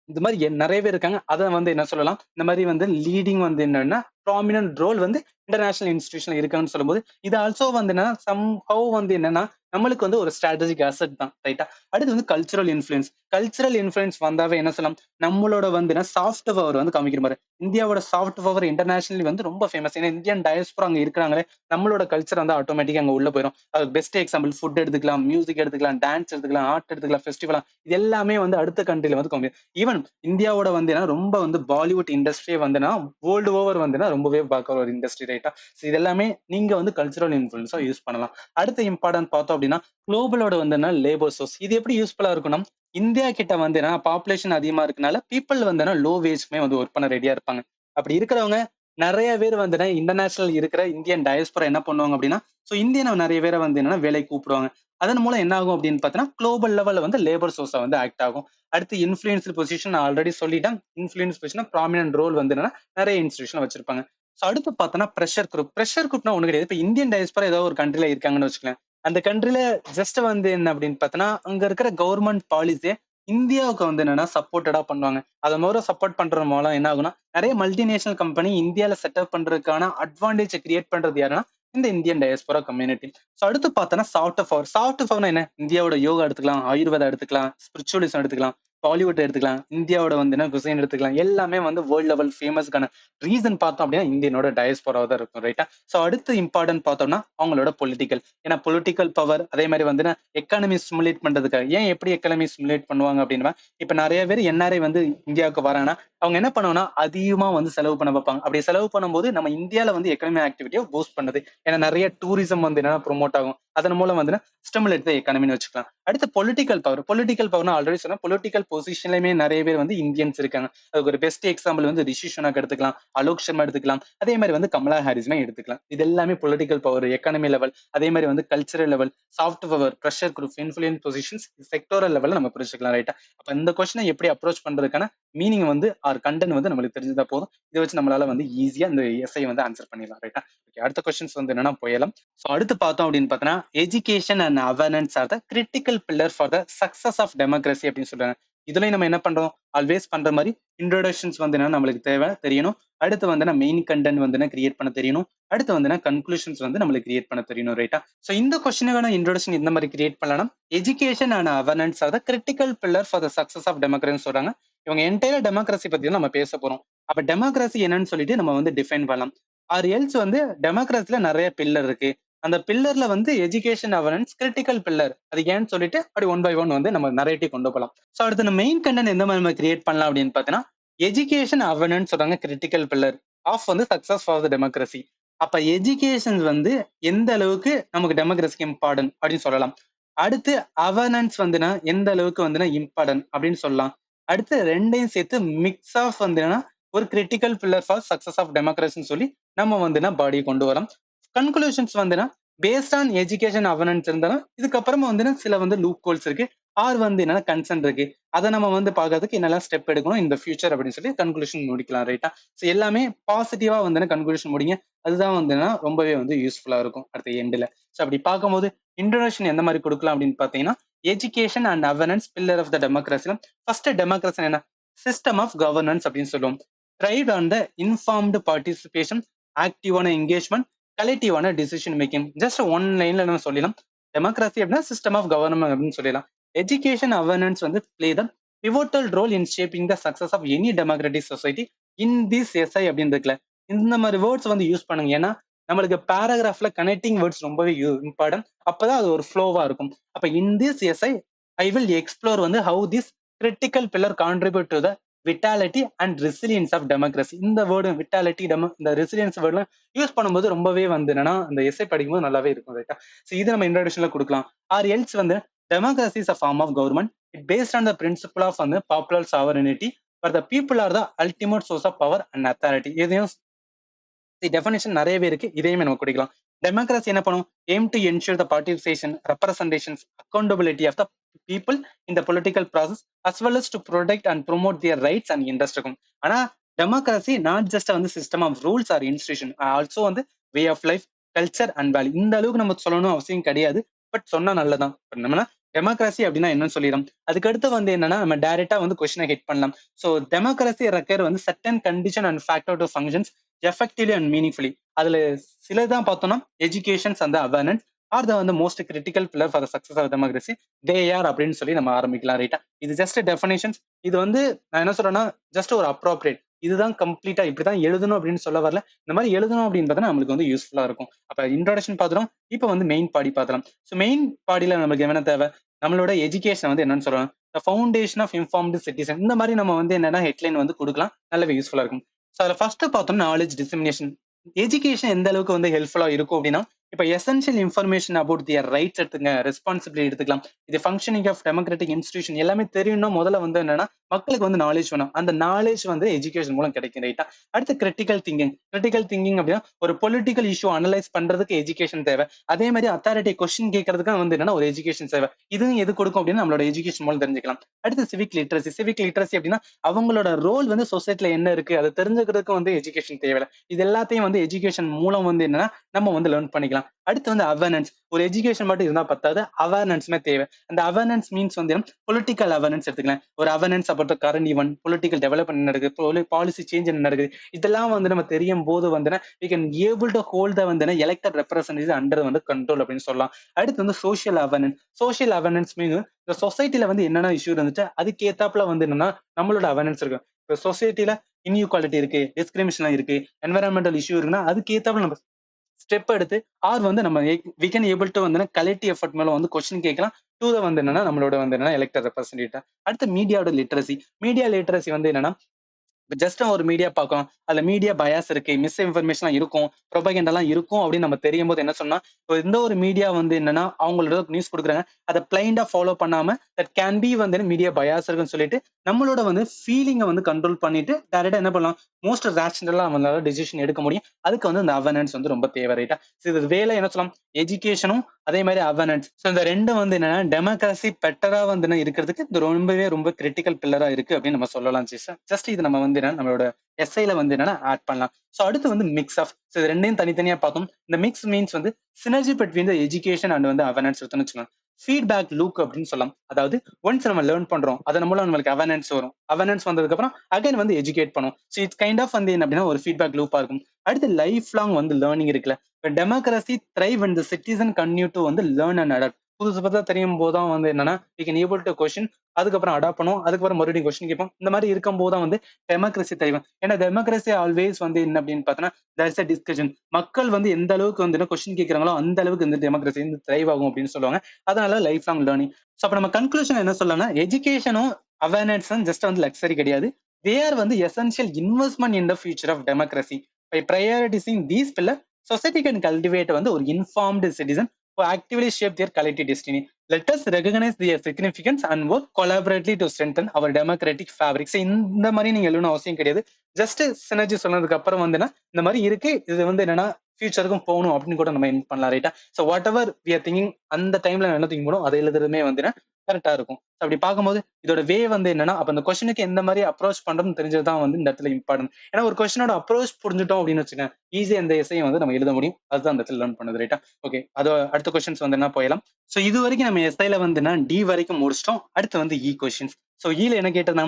இந்த மாதிரி நிறைய பேர் இருக்காங்க. அதை வந்து என்ன சொல்லலாம், இந்த மாதிரி வந்து லீடிங் வந்து என்னன்னா ப்ராமினன்ட் ரோல் வந்து இன்டர்நேஷனல் இன்ஸ்டிடியூஷன் இருக்கான்னு சொல்லும்போது இது ஆல்சோ வந்து என்ன சம் ஹவ் வந்து என்னன்னா நம்மளுக்கு வந்து ஒரு ஸ்ட்ராட்டஜிக் அசெட் தான் ரைட்டா. அடுத்து வந்து கல்ச்சுரல் இன்ஃபுளுன்ஸ். கல்ச்சுரல் இன்ஃபுளுன்ஸ் வந்தாவே என்ன சொல்லலாம், நம்மளோட வந்து சாஃப்ட் பவர் வந்து காமிக்கிற மாதிரி. இந்தியாவோட சாஃப்ட் பவர் இன்டர்நேஷனலி வந்து ரொம்ப ஃபேமஸ். ஏன்னா இந்தியன் டயஸ்போரா அங்க இருக்கிறாங்களே, நம்மளோட கல்ச்சர் வந்து ஆட்டோமேட்டிக்கா அங்க உள்ள போயிடும். அது பெஸ்ட் எக்ஸாம்பிள் ஃபுட் எடுத்துக்கலாம், மியூசிக் எடுத்துக்கலாம், டான்ஸ் எடுத்துக்கலாம், ஆர்ட் எடுத்துக்கலாம், ஃபெஸ்டிவல். இது எல்லாமே வந்து அடுத்த கண்ட்ரில வந்து காமி. ஈவன் இந்தியாவோட வந்து ரொம்ப வந்து பாலிவுட் இண்டஸ்ட்ரியே வந்துன்னா வேர்ல்டு ஓவர் வந்துன்னா ரொம்பவே பார்க்குற ஒரு இண்டஸ்ட்ரி ரைட்டா. இது எல்லாமே நீங்க வந்து கல்ச்சுரல் இன்ஃபுளுன்ஸா யூஸ் பண்ணலாம். அடுத்த இம்பார்ட்டன்ட் பார்த்தோம் அப்படின்னா குளோபலோட வந்து லேபர் சோர்ஸ். இது எப்படி யூஸ்ஃபுல்லா இருக்கும்னா, இந்தியா கிட்ட வந்து பாப்புலேஷன் அதிகமா இருக்கனால பீப்புள் வந்து லோ வேஜ்க்குமே வந்து ஒர்க் பண்ண ரெடியா இருப்பாங்க. அப்படி இருக்கிறவங்க நிறைய பேர் வந்து இன்டர்நேஷனல் இருக்கிற இந்தியன் டயஸ்போரா என்ன பண்ணுவாங்க அப்படின்னா, ஸோ இந்தியனை நிறைய பேரை வந்து வேலைக்கு கூப்பிடுவாங்க. அதன் மூலம் என்ன ஆகும் அப்படின்னு பார்த்தீங்கன்னா குளோபல் லெவல்ல வந்து லேபர் சோர்ஸா வந்து ஆக்ட் ஆகும். அடுத்து இன்ஃபுளுன்ஸ் பொசிஷன் நான் ஆல்ரெடி சொல்லிட்டேன். இன்ஃபுளுன்ஸ் பொசிஷன் ப்ராமினன்ட் ரோல் வந்து நிறைய இன்ஸ்டிடியூஷன் வச்சிருப்பாங்க. ஸோ அடுத்து பார்த்தோன்னா ப்ரெஷர் குரூப். ப்ரெஷர் குரூப்னா ஒண்ணு கிடையாது. இப்போ இந்தியன் டயஸ்போரா ஏதோ ஒரு கண்ட்ரில இருக்காங்கன்னு வச்சுக்கலாம். அந்த கண்ட்ரில ஜஸ்ட் வந்து என்ன அப்படின்னு பார்த்தோன்னா அங்க இருக்கிற கவர்மெண்ட் பாலிசியை இந்தியாவுக்கு வந்து என்னன்னா சப்போர்ட்டடா பண்ணுவாங்க. அதை மூலம் சப்போர்ட் பண்றது மூலம் என்ன ஆகும்னா நிறைய மல்டிநேஷனல் கம்பெனி இந்தியால செட்டப் பண்றதுக்கான அட்வான்டேஜ் கிரியேட் பண்றது யாருன்னா இந்த இந்தியன் டயஸ்போரா கம்யூனிட்டி. ஸோ அடுத்து பார்த்தோன்னா சாஃப்ட் பவர். சாஃப்ட் பவர்னா என்ன? இந்தியாவோட யோகா எடுத்துக்கலாம், ஆயுர்வேதா எடுத்துக்கலாம், ஸ்பிரிச்சுவலிசம் எடுத்துக்கலாம், பாலிவுட் எடுத்துக்கலாம், இந்தியாவோட வந்து என்ன குசைன் எடுத்துக்கலாம். எல்லாமே வந்து வேர்ல்ட் லெவல் ஃபேமஸ்க்கான ரீசன் பார்த்தோம் அப்படின்னா இந்தியனோட டயஸ்போரா தான் இருக்கும் ரைட்டா. ஸோ அடுத்து இம்பார்ட்டன்ட் பார்த்தோம்னா அவங்களோட பொலிட்டிக்கல். ஏன்னா பொலிட்டிக்கல் பவர் அதே மாதிரி வந்து எக்கானமி ஸ்டிமுலேட் பண்றதுக்காக. ஏன் எப்படி எக்கானமி ஸ்டிமுலேட் பண்ணுவாங்க அப்படின்னா, இப்ப நிறைய பேர் என்ஆர்ஐ வந்து இந்தியாவுக்கு வராங்கன்னா அவங்க என்ன பண்ணுவாங்கன்னா அதிகமா வந்து செலவு பண்ண வைப்பாங்க. அப்படி செலவு பண்ணும்போது நம்ம இந்தியால வந்து எக்கனமி ஆக்டிவிட்டியை பூஸ்ட் பண்ணுது. ஏன்னா நிறைய டூரிசம் வந்து என்ன ப்ரொமோட் ஆகும். அதன் மூலம் வந்து ஸ்டிமுலேட் த எக்கானமின்னு வச்சுக்கலாம். அடுத்து பொலிட்டிக்கல் பவர். பொலிட்டிக்கல் பவர்னா ஆல்ரெடி சொன்னா பொலிட்டிக்கல் பொசிஷன்லயுமே நிறைய பேர் வந்து இந்தியன்ஸ் இருக்காங்க. அதுக்கு ஒரு பெஸ்ட் எக்ஸாம்பிள் வந்து ரிஷி சுனாக் எடுத்துக்கலாம், அலோக் சர்மா எடுத்துக்கலாம், அதே மாதிரி வந்து கமலா ஹாரிஸ்மே எடுத்துக்கலாம். இது எல்லாமே பொலிட்டிக்கல் பவர், எக்கானமி லெவல், அதே மாதிரி வந்து cultural level, soft power, pressure group, influence positions, sectoral லெவல்ல நம்ம புரிஞ்சுக்கலாம் ரைட்டா. அப்ப இந்த கொஸ்டினை எப்படி அப்ரோச் பண்றதுக்கான மீனிங் வந்து ஆர் கண்டென்ட் வந்து நம்மளுக்கு தெரிஞ்சதா போதும். இதை வச்சு நம்மளால வந்து ஈஸியா இந்த எஸ்ஐ வந்து ஆன்சர் பண்ணிடலாம் ரைட்டா. ஓகே, அடுத்த கொஸ்டின்ஸ் வந்து என்னன்னா போயலாம். ஸோ அடுத்து பார்த்தோம் அப்படின்னு பார்த்தோன்னா education and awareness are the critical pillar for the success of democracy அப்படின்னு சொல்றாங்க. இதுலயும் நம்ம என்ன பண்றோம், ஆல்வேஸ் பண்ற மாதிரி இன்ட்ரோடக்ஷன்ஸ் வந்து என்ன நம்மளுக்கு தேவை தெரியணும். அடுத்து வந்து மெயின் கண்டென்ட் வந்து கிரியேட் பண்ண தெரியணும். அடுத்து வந்து கன்க்ளூஷன்ஸ் வந்து நம்மளுக்கு கிரியேட் பண்ண தெரியணும் ரைட்டா. ஸோ இந்த கொஸ்டினுக்கான இன்ட்ரோடக்ஷன் இந்த மாதிரி கிரியேட் பண்ணலாம். Education and awareness are the critical pillar for the success of democracy சொல்றாங்க. இவங்க என்டையர் டெமோக்ரஸி பத்தி தான் நம்ம பேச போறோம். அப்ப டெமோக்ரஸி என்னன்னு சொல்லிட்டு நம்ம வந்து டிஃபைன் பண்ணலாம். ஆர் எல்ஸ் வந்து டெமோக்ரஸில நிறைய பில்லர் இருக்கு. அந்த பில்லர்ல வந்து எஜுகேஷன் அவேர்னஸ் கிரிட்டிக்கல் பில்லர். அது ஏன்னு சொல்லிட்டு அப்படி ஒன் பை ஒன் வந்து நம்ம நரேட்டிவ் கொண்டு போகலாம். ஸோ அடுத்து நம்ம மெயின் கண்டென்ட் எந்த மாதிரி நம்ம கிரியேட் பண்ணலாம் அப்படின்னு பார்த்தீங்கன்னா எஜுகேஷன் அவேர்னஸ் சொல்றாங்க கிரிட்டிக்கல் பில்லர் ஆஃப் வந்து சக்சஸ் ஃபார் த டெமோக்ரஸி. அப்ப எஜுகேஷன் வந்து எந்த அளவுக்கு நமக்கு டெமோக்ரஸிக்கு இம்பார்ட்டன்ட் அப்படின்னு சொல்லலாம். அடுத்து அவேர்னஸ் வந்துன்னா எந்த அளவுக்கு வந்துன்னா இம்பார்ட்டன்ட் அப்படின்னு சொல்லலாம். அடுத்து ரெண்டையும் சேர்த்து மிக்ஸ் ஆஃப் வந்துன்னா ஒரு critical pillar for success of டெமோக்ரஸின்னு சொல்லி நம்ம வந்துன்னா பாடியை கொண்டு வரலாம். கன்க்ளூஷன்ஸ் வந்துன்னா பேஸ்ட் ஆன் எஜுகேஷன் அவர்னன்ஸ் இருந்தாலும் இதுக்கப்புறமா வந்து சில வந்து லூப் கோல்ஸ் இருக்கு, ஆர் வந்து என்னன்னா கன்சென்ட் இருக்கு. அதை நம்ம வந்து பார்க்கறதுக்கு என்னெல்லாம் ஸ்டெப் எடுக்கணும் இந்த ஃபியூச்சர் அப்படின்னு சொல்லி கன்க்ளூஷன் முடிக்கலாம். ரைட்டா? ஸோ எல்லாமே பாசிட்டிவா வந்து கன்க்ளூஷன் முடிங்க. அதுதான் வந்து ரொம்பவே வந்து யூஸ்ஃபுல்லா இருக்கும் அடுத்த எண்டில். ஸோ அப்படி பார்க்கும்போது இன்ட்ரோடக்ஷன் எந்த மாதிரி கொடுக்கலாம் அப்படின்னு பார்த்தீங்கன்னா, education and awareness pillar of the democracy. First democracy என்ன? சிஸ்டம் ஆஃப் கவர்னன்ஸ் அப்படின்னு சொல்லுவோம். Thrive on the informed participation, ஆக்டிவான என்கேஜ்மெண்ட், கலெக்டிவான டிசிஷன் மேக்கிங். ஜஸ்ட் ஒன் லைன்ல நம்ம சொல்லலாம், டெமோக்ரஸி அப்படின்னா சிஸ்டம் ஆஃப் கவர்மெண்ட் அப்படின்னு சொல்லலாம். எஜுகேஷன் அவேர்னன்ஸ் வந்து play the pivotal role in shaping the success of any democratic society in this essay அப்படின்னு இருக்குல்ல, இந்த மாதிரி வேர்ட்ஸ் வந்து யூஸ் பண்ணுங்க. ஏன்னா நம்மளுக்கு பேராகிராஃப்ல கனெக்டிங் வேர்ட்ஸ் ரொம்பவே இம்பார்ட்டன்ட். அப்பதான் அது ஒரு ஃப்ளோவா இருக்கும். அப்ப in this essay I will explore வந்து how this critical pillar contribute to the vitality and resilience of democracy. இந்த வேர்டு விட்டாலிட்டி இந்த ரெசிலியன்ஸ் வேர்ட்லாம் யூஸ் பண்ணும்போது ரொம்பவே வந்து என்னன்னா அந்த எஸ்ஐ படிக்கும்போது நல்லாவே இருக்கும். ரைட்டா? ஸோ இது நம்ம இன்ட்ரோடக்ஷன்ல கொடுக்கலாம். ஆர் எல்ஸ் வந்து democracy is a form of government. It based on the principle of popular sovereignty, where the people are the ultimate source of power and authority. இதையும் டெஃபினேஷன் நிறையவே இருக்கு, இதையுமே நம்ம குடிக்கலாம். டெமோக்ரஸி என்ன பண்ணும்? Aim to ensure the participation, representations, accountability of the people in the political process as well as to protect and promote their rights and interest இருக்கும். ஆனா டெமோக்ரஸி நாட் ஜஸ்ட் வந்து system of rules or institution, also வந்து way of life, culture and value. இந்த அளவுக்கு நம்ம சொல்லணும் அவசியம் கிடையாது, பட் சொன்னா நல்லதான். நம்ம டெமோக்ரஸி அப்படின்னா என்னன்னு சொல்லிடும். அதுக்கடுத்து வந்து என்னன்னா நம்ம டைரக்டா வந்து கொஸ்டினை ஹிட் பண்ணலாம். ஸோ டெமோக்ரஸி ரெக்கர் வந்து certain condition and factor to functions effectively and meaningfully. அதுல சிலதான் பார்த்தோம்னா எஜுகேஷன்ஸ் அந்த அவேர்னன்ஸ் ஆர் த வந்து most critical pillar for the success of democracy they are அப்படின்னு சொல்லி நம்ம ஆரம்பிக்கலாம். ரைட்டா? இது ஜஸ்ட் டெஃபினேஷன்ஸ். இது வந்து நான் என்ன சொல்றேன்னா ஜஸ்ட் ஒரு அப்ரோப்ரியேட், இதுதான் கம்ப்ளீட்டா இப்படிதான் எழுதணும் அப்படின்னு சொல்ல வரல. இந்த மாதிரி எழுதணும் அப்படின்றத நம்மளுக்கு வந்து யூஸ்ஃபுல்லா இருக்கும். அப்ப இன்ட்ரோடக்ஷன் பார்த்துடும். இப்போ வந்து மெயின் பாடி பார்க்கலாம். ஸோ மெயின் பாடியில நமக்கு என்ன தேவை? நம்மளோட எஜுகேஷன் வந்து என்னன்னு சொல்லலாம், the foundation of informed citizen. இந்த மாதிரி நம்ம வந்து என்னன்னா ஹெட்லைன் வந்து கொடுக்கலாம், நல்லாவே யூஸ்ஃபுல்லா இருக்கும். ஸோ அதில் ஃபர்ஸ்ட் பார்த்தோம் நாலேஜ் டிசமினேஷன். எஜுகேஷன் எந்த அளவுக்கு வந்து ஹெல்ப்ஃபுல்லா இருக்கும் அப்படின்னா, இப்போ essential information about their rights எடுத்துங்க, ரெஸ்பான்சிபிலிட்டி எடுத்துக்கலாம், இது ஃபங்க்ஷனிங் ஆஃப் டெமோக்ராட்டிக் இன்ஸ்டிடியூஷன் எல்லாமே தெரியணும்னா முதல்ல வந்து என்னன்னா மக்களுக்கு வந்து நாலேஜ் வேணும். அந்த நாலேஜ் வந்து எஜுகேஷன் மூலம் கிடைக்கும். ரைட்டா? அடுத்து கிரிட்டிக்கல் திங்கிங். கிரிட்டிக்கல் திங்கிங் அப்படின்னா ஒரு பொலிட்டிக்கல் இஷ்யூ அனலைஸ் பண்றதுக்கு எஜுகேஷன் தேவை. அதே மாதிரி அத்தாரிட்டி கொஸ்டின் கேட்கறதுக்கு வந்து என்னன்னா ஒரு எஜுகேஷன் தேவை. இதுவும் எது கொடுக்கும் அப்படின்னு நம்மளோட எஜுகேஷன் மூலம் தெரிஞ்சுக்கலாம். அடுத்து சிவிக் லிட்ரஸி. சிவிக் லிட்ரஸி அப்படின்னா அவங்களோட ரோல் வந்து சொசைட்டில என்ன இருக்கு அதை தெரிஞ்சுக்கிறதுக்கு வந்து எஜுகேஷன் தேவை. இது எல்லாத்தையும் வந்து எஜுகேஷன் மூலம் வந்து என்னன்னா நம்ம வந்து லேர்ன் பண்ணிக்கலாம். அடுத்து வந்து அவேர்னன்ஸ். ஒரு எஜுகேஷன் மட்டும் இருந்தா பத்தாது, அவேர்னன்ஸ்மே தேவை. அந்த அவேர்னன்ஸ் மீன்ஸ் வந்து பொலிட்டிக்கல் அவேர்னன்ஸ் எடுத்துக்கலாம். ஒரு awareness about current event, political development நடக்குது, பாலிசி சேஞ்ச் என்ன நடக்குது, இதெல்லாம் வந்து நம்ம தெரியும் போது வந்து we can able to hold the வந்து elected representatives under வந்து கண்ட்ரோல் அப்படின்னு சொல்லலாம். அடுத்து வந்து சோஷியல் அவேர்னன்ஸ். சோஷியல் அவேர்னன்ஸ் மீன் இந்த சொசைட்டில வந்து என்னென்ன இஷ்யூ இருந்துச்சு அதுக்கு ஏத்தாப்புல வந்து என்னன்னா நம்மளோட அவேர்னன்ஸ் இருக்கும். இப்போ சொசைட்டில இன்இக்வாலிட்டி இருக்கு, டிஸ்கிரிமினேஷன் இருக்கு, என்வரன்மெண்டல் இஷ்யூ இருக்குன்னா அதுக்கு ஏத்தாப்புல நம்ம ஸ்டெப் எடுத்து ஆர் வந்து நம்ம we can able to வந்து கலெக்டிவ் எஃபர்ட் மேல வந்து கொஸ்டின் கேட்கலாம் டு த வந்து என்னன்னா நம்மளோட வந்து என்னன்னா எலெக்டட் ரெப்ரசன்டேட்டிவ். அடுத்து மீடியாவோட லிட்ரஸி. மீடியா லிட்ரஸி வந்து என்னன்னா ஜஸ்ட் ஒரு மீடியா பார்க்கணும், அதுல மீடியா பயாஸ் இருக்கு, மிஸ் இன்ஃபர்மேஷன் இருக்கும், ப்ரொபகண்டெல்லாம் இருக்கும் அப்படின்னு நம்ம தெரியும் போது என்ன சொன்னா எந்த ஒரு மீடியா வந்து என்னன்னா அவங்களோட நியூஸ் கொடுக்குறாங்க அதை பிளைண்டா ஃபாலோ பண்ணாம தட் கேன் பி வந்து மீடியா பயாஸ் இருக்குன்னு சொல்லிட்டு நம்மளோட வந்து ஃபீலிங்கை வந்து கண்ட்ரோல் பண்ணிட்டு டைரக்டா என்ன பண்ணலாம், மோஸ்ட் ரேஷனலா அவங்களால டிசிஷன் எடுக்க முடியும். அதுக்கு வந்து இந்த அவேர்னன்ஸ் வந்து ரொம்ப தேவை. ரைட்டா? இது வேலை என்ன சொல்லலாம், எஜுகேஷனும் அதே மாதிரி அவேர்னன்ஸ். ஸோ இந்த ரெண்டும் வந்து என்னன்னா டெமோக்ரஸி பெட்டரா வந்து இருக்கிறதுக்கு இது ரொம்பவே ரொம்ப கிரிட்டிக்கல் பில்லரா இருக்கு அப்படின்னு நம்ம சொல்லலாம். ஜஸ்ட் இது நம்ம வந்து நம்மளோட எஸ்ஐல வந்து என்னன்னா ஆட் பண்ணலாம். ஸோ அடுத்து வந்து மிக்ஸ் ஆஃப். ஸோ இது ரெண்டையும் தனித்தனியா பார்த்தோம். இந்த மிக்ஸ் மீன்ஸ் வந்து synergy between the education and வந்து அவேர்னன்ஸ் எடுத்துன்னு வச்சுக்கலாம். ஃபீட்பேக் லூக் அப்படின்னு சொல்லலாம். அதாவது ஒன்ஸ் நம்ம லேர்ன் பண்றோம் அதன் மூலம் நம்மளுக்கு அவேர்னன்ஸ் வரும். அவேர்னன்ஸ் வந்ததுக்கு அப்புறம் அகைன் வந்து எஜுகேட் பண்ணும். ஸோ இட்ஸ் கைண்ட் ஆஃப் வந்து என்ன அப்படின்னா ஒரு ஃபீட்பேக் லூப்பா இருக்கும். அடுத்து லைஃப் லாங் வந்து லேர்னிங் இருக்குல்ல. Democracy thrive and the citizen continue to வந்து லேர்ன் அண்ட் அடாப்ட். புதுசு புதுசா தெரியும் போதுதான் வந்து என்னன்னா we can able to question, அதுக்கப்புறம் அடாப்ட் பண்ணுவோம், அதுக்கப்புறம் மறுபடியும் கொஸ்டின் கேட்போம். இந்த மாதிரி இருக்கும் போதுதான் வந்து டெமோக்ரஸி தெரியும். ஏன்னா டெமோக்ரஸி ஆல்வேஸ் வந்து என்ன அப்படின்னு பார்த்தோன்னா there is a discussion. மக்கள் வந்து எந்த அளவுக்கு வந்து கொஸ்டின் கேட்கறாங்களோ அந்த அளவுக்கு இந்த டெமோக்ரஸி வந்து த்ரைவ் ஆகும் அப்படின்னு சொல்லுவாங்க. அதனால லைஃப் லாங் லேர்னிங். ஸோ அப்ப நம்ம கன்க்ளூஷன் என்ன சொல்லலாம்னா எஜுகேஷனும் அவேர்னஸும் ஜஸ்ட் வந்து லக்ஸரி கிடையாது. they are வந்து essential investment in the future of democracy. By prioritising these pillar society can cultivate வந்து ஒரு informed citizen who actively shape their collective destiny. Let us recognize their significance and work collaboratively to strengthen our democratic fabric. So இந்த மாதிரி நீங்க எழுதணும் அவசியம் கிடையாது. Just synergy சொன்னதுக்கு அப்புறம் வந்து இந்த மாதிரி இருக்கு, இது வந்து என்னன்னா ஃபியூச்சருக்கும் போகணும் அப்படின்னு கூட நம்ம எண்ட் பண்ணலாம் ரைட்டா. So whatever we are thinking அந்த டைம்ல என்ன திங்க் பண்ணுவோம் அதை எழுதுறதுமே வந்து கரெக்டா இருக்கும். அப்படி பார்க்கும்போது இதோட வே வந்து என்னன்னா, அப்ப அந்த கொஸ்டினுக்கு எந்த மாதிரி அப்ரோச் பண்றோம்னு தெரிஞ்சதுதான் வந்து இந்த இடத்துல இம்பார்ட்டன்ட். ஏன்னா ஒரு கொஸ்டினோட அப்ரோச் புரிஞ்சுட்டோம் அப்படின்னு வச்சுக்கோங்க, ஈஸியா இந்த எஸ்ஸையும் வந்து நம்ம எழுத முடியும். அதுதான் அந்த இடத்துல லேர்ன் பண்ணுது ரைட்டா. ஓகே, அது அடுத்த கொஸ்டின்ஸ் வந்து என்ன போயிடலாம். ஸோ இது வரைக்கும் நம்ம எஸ்ஐல வந்து டி வரைக்கும் முடிச்சிட்டோம். அடுத்து வந்து இ கொஸ்டின்ஸ். ஸோ இல என்ன கேட்டோம்னா,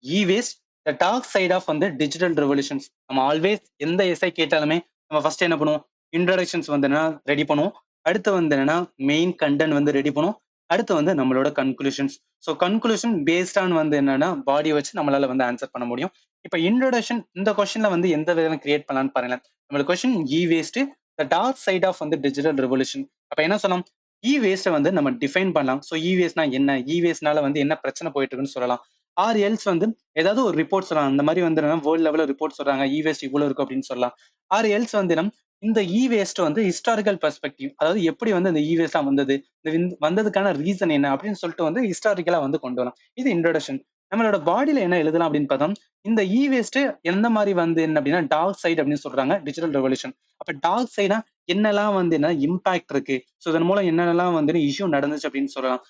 e waste the dark side of வந்து டிஜிட்டல் ரெவல்யூஷன்ஸ். நம்ம ஆல்வேஸ் எந்த எஸ்ஐ கேட்டாலுமே நம்ம ஃபர்ஸ்ட் என்ன பண்ணுவோம், இன்ட்ரோடக்ஷன்ஸ் வந்து ரெடி பண்ணுவோம். அடுத்து வந்து என்னன்னா மெயின் கண்டென்ட் வந்து ரெடி பண்ணுவோம். அடுத்து வந்து நம்மளோட conclusions. So conclusion based on வந்து என்னன்னா பாடி வச்சு நம்மளால வந்து ஆன்சர் பண்ண முடியும். இப்போ இன்ட்ரோடக்ஷன் இந்த கொஸ்டின்ல வந்து எந்த விதம் கிரியேட் பண்ணலாம்னு பாருங்களேன். நம்மளோட question e waste the dark side of வந்து டிஜிட்டல் ரெவல்யூஷன். அப்ப என்ன சொல்லலாம், இ வேஸ்ட்டை வந்து நம்ம டிஃபைன் பண்ணலாம். ஸோ இ வேஸ்ட்னா என்ன, இ வேஸ்ட்னால வந்து என்ன பிரச்சனை போயிட்டு இருக்குன்னு சொல்லலாம். ஆர் எல்ஸ் வந்து ஏதாவது ஒரு ரிப்போர்ட் சொல்லலாம். அந்த மாதிரி வந்து வேர்ல்ட் லெவலில் ரிப்போர்ட் சொல்றாங்க இ வேஸ்ட் இவ்வளவு இருக்கும் அப்படின்னு சொல்லலாம். ஆர் எல்ஸ் வந்து இந்த இ வேஸ்ட் வந்து ஹிஸ்டாரிக்கல் பெர்ஸ்பெக்டிவ், அதாவது எப்படி வந்து இந்த இ வேஸ்டா வந்தது, வந்ததுக்கான ரீசன் என்ன அப்படின்னு சொல்லிட்டு வந்து ஹிஸ்டாரிக்கலா வந்து கொண்டு வரலாம். இது இன்ட்ரோடக்ஷன். நம்மளோட பாடியில என்ன எழுதலாம் அப்படின்னு பார்த்தோம், இந்த இ வேஸ்ட் எந்த மாதிரி வந்து என்ன அப்படின்னா டார்க் சைடு அப்படின்னு சொல்றாங்க டிஜிட்டல் ரெவல்யூஷன். அப்ப டார்க் சைடா என்னெல்லாம் வந்து என்ன இம்பாக்ட் இருக்கு, ஸோ இதன் மூலம் என்னென்னலாம் வந்து இஷ்யூ நடந்துச்சு அப்படின்னு சொல்லலாம்.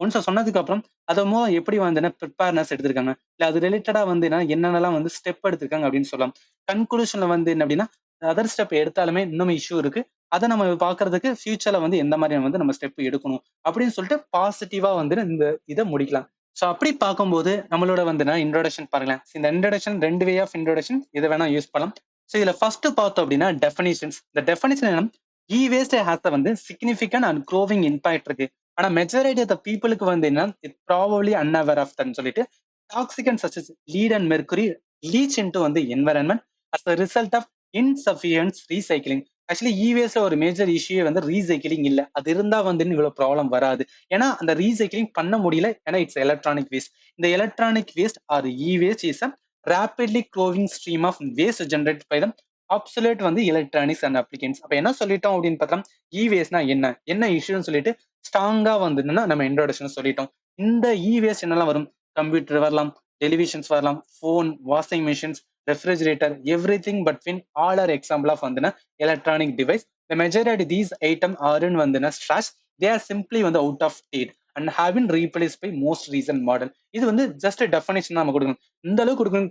ஒன்ஸ் சொன்னதுக்கு அப்புறம் அது மூலம் எப்படி வந்து ப்ரிப்பேர்னஸ் எடுத்திருக்காங்க, இல்ல அது ரிலேட்டடா வந்து என்னென்னலாம் வந்து ஸ்டெப் எடுத்திருக்காங்க அப்படின்னு சொல்லலாம். கன்க்ளூஷன்ல வந்து என்ன அப்படின்னா அதர் ஸ்டெப் எடுத்தாலுமே இன்னும் இஷ்யூ இருக்கு, அதை நம்ம பாக்குறதுக்கு ஃபியூச்சர்ல வந்து எந்த மாதிரி வந்து நம்ம ஸ்டெப் எடுக்கணும் அப்படின்னு சொல்லிட்டு பாசிட்டிவா வந்து இந்த இதை முடிக்கலாம். ஸோ அப்படி பார்க்கும்போது நம்மளோட வந்து இன்ட்ரோடக்ஷன் பாருங்களேன். இந்த இன்ட்ரோடக்ஷன் ரெண்டு வே ஆஃப் இன்ட்ரோடக்ஷன் இதை வேணா யூஸ் பண்ணலாம். ஸோ இதுல ஃபர்ஸ்ட் பார்த்தோம் அப்படின்னா டெஃபினிஷன்ஸ். இந்த டெஃபினிஷன் என்ன, இ வேஸ்ட் ஹேஸ் வந்து சிக்னிஃபிகன்ட் அண்ட் க்ரோவிங் இம்பாக்ட் இருக்கு. ஆனா மெஜாரிட்டி ஆஃப் த பீப்புளுக்கு வந்து என்ன இட் ப்ராபப்லி அன்அவேர் ஆஃப் தன்னு சொல்லிட்டு toxic and such as lead and mercury leach into வந்து environment as a result of insufficient recycling. Actually இவேஸ்ல ஒரு மேஜர் இஷ்யூ வந்து ரீசைக்கிளிங் இல்ல, அது இருந்தா வந்து இவ்வளவு ப்ராப்ளம் வராது. ஏன்னா அந்த ரீசைக்கிளிங் பண்ண முடியல, ஏன்னா இட்ஸ் எலக்ட்ரானிக் வேஸ்ட். இந்த electronic waste are e waste is a rapidly growing stream of waste generated by the obsolete வந்து electronics and applicants. அப்ப என்ன சொல்லிட்டோம் அப்படின்னு பார்த்தா இ வேஸ்ட்னா என்ன என்ன இஷ்யூன்னு சொல்லிட்டு ஸ்ட்ராங்கா வந்து நம்ம இன்ட்ரோடக்ஷன் சொல்லிட்டோம். இந்த இ வேஸ்ட் என்னெல்லாம் வரும், கம்ப்யூட்டர் வரலாம், டெலிவிஷன்ஸ் வரலாம், phone, washing machines, refrigerator, everything between all are example of வந்து electronic device. The majority these item are in வந்து trash. They are simply வந்து out of date and have been replaced by most recent model. இது வந்து just definition நம்ம கொடுக்கணும், இந்த அளவுக்கு கொடுக்கணும்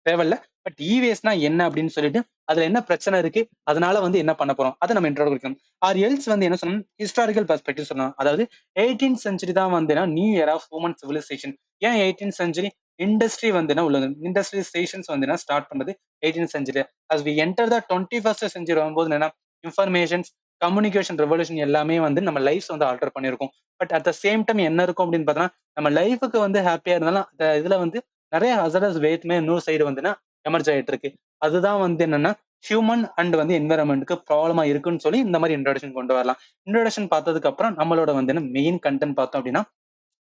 தேவையில்ல. பட் இ வேஸ்ட்னா என்ன அப்படின்னு சொல்லிட்டு அதுல என்ன பிரச்சனை இருக்கு, அதனால வந்து என்ன பண்ண போறோம் அதை நம்ம இன்ட்ரோட் கொடுக்கணும். ஆர் எல்ஸ் வந்து என்ன சொல்லணும், ஹிஸ்டாரிக்கல் பெர்ஸ்பெக்டிவ் சொல்லணும். அதாவது 18th சென்ச்சுரி தான் வந்து new year of human civilisation. ஏன் 18th சென்ச்சுரி, இண்டஸ்ட்ரி வந்து உள்ளது, இண்டஸ்ட்ரி ஸ்டேஷன்ஸ் வந்து ஸ்டார்ட் பண்ணது 18th century. as we enter the 21st century வரும்போது என்ன இன்ஃபர்மேஷன்ஸ், கம்யூனிகேஷன் ரெவல்யூஷன் எல்லாமே வந்து நம்ம லைஃப் வந்து ஆல்டர் பண்ணிருக்கும். But at the same time என்ன இருக்கும் அப்படின்னு பார்த்தோம்னா நம்ம லைஃபுக்கு வந்து ஹாப்பியா இருந்தாலும் அந்த இதுல வந்து நிறைய ஹசரஸ் வேட்மே இன்னொரு சைடு வந்து எமர்ஜ் ஆயிட்டு இருக்கு. அதுதான் வந்து என்னன்னா ஹியூமன் அண்ட் வந்து என்வரன்மெண்ட்க்கு ப்ராப்ளமா இருக்குன்னு சொல்லி இந்த மாதிரி இன்ட்ரோடக்ஷன் கொண்டு வரலாம். இன்ட்ரோடக்ஷன் பார்த்ததுக்கு அப்புறம் நம்மளோட வந்து மெயின் கண்டென்ட் பார்த்தோம் அப்படின்னா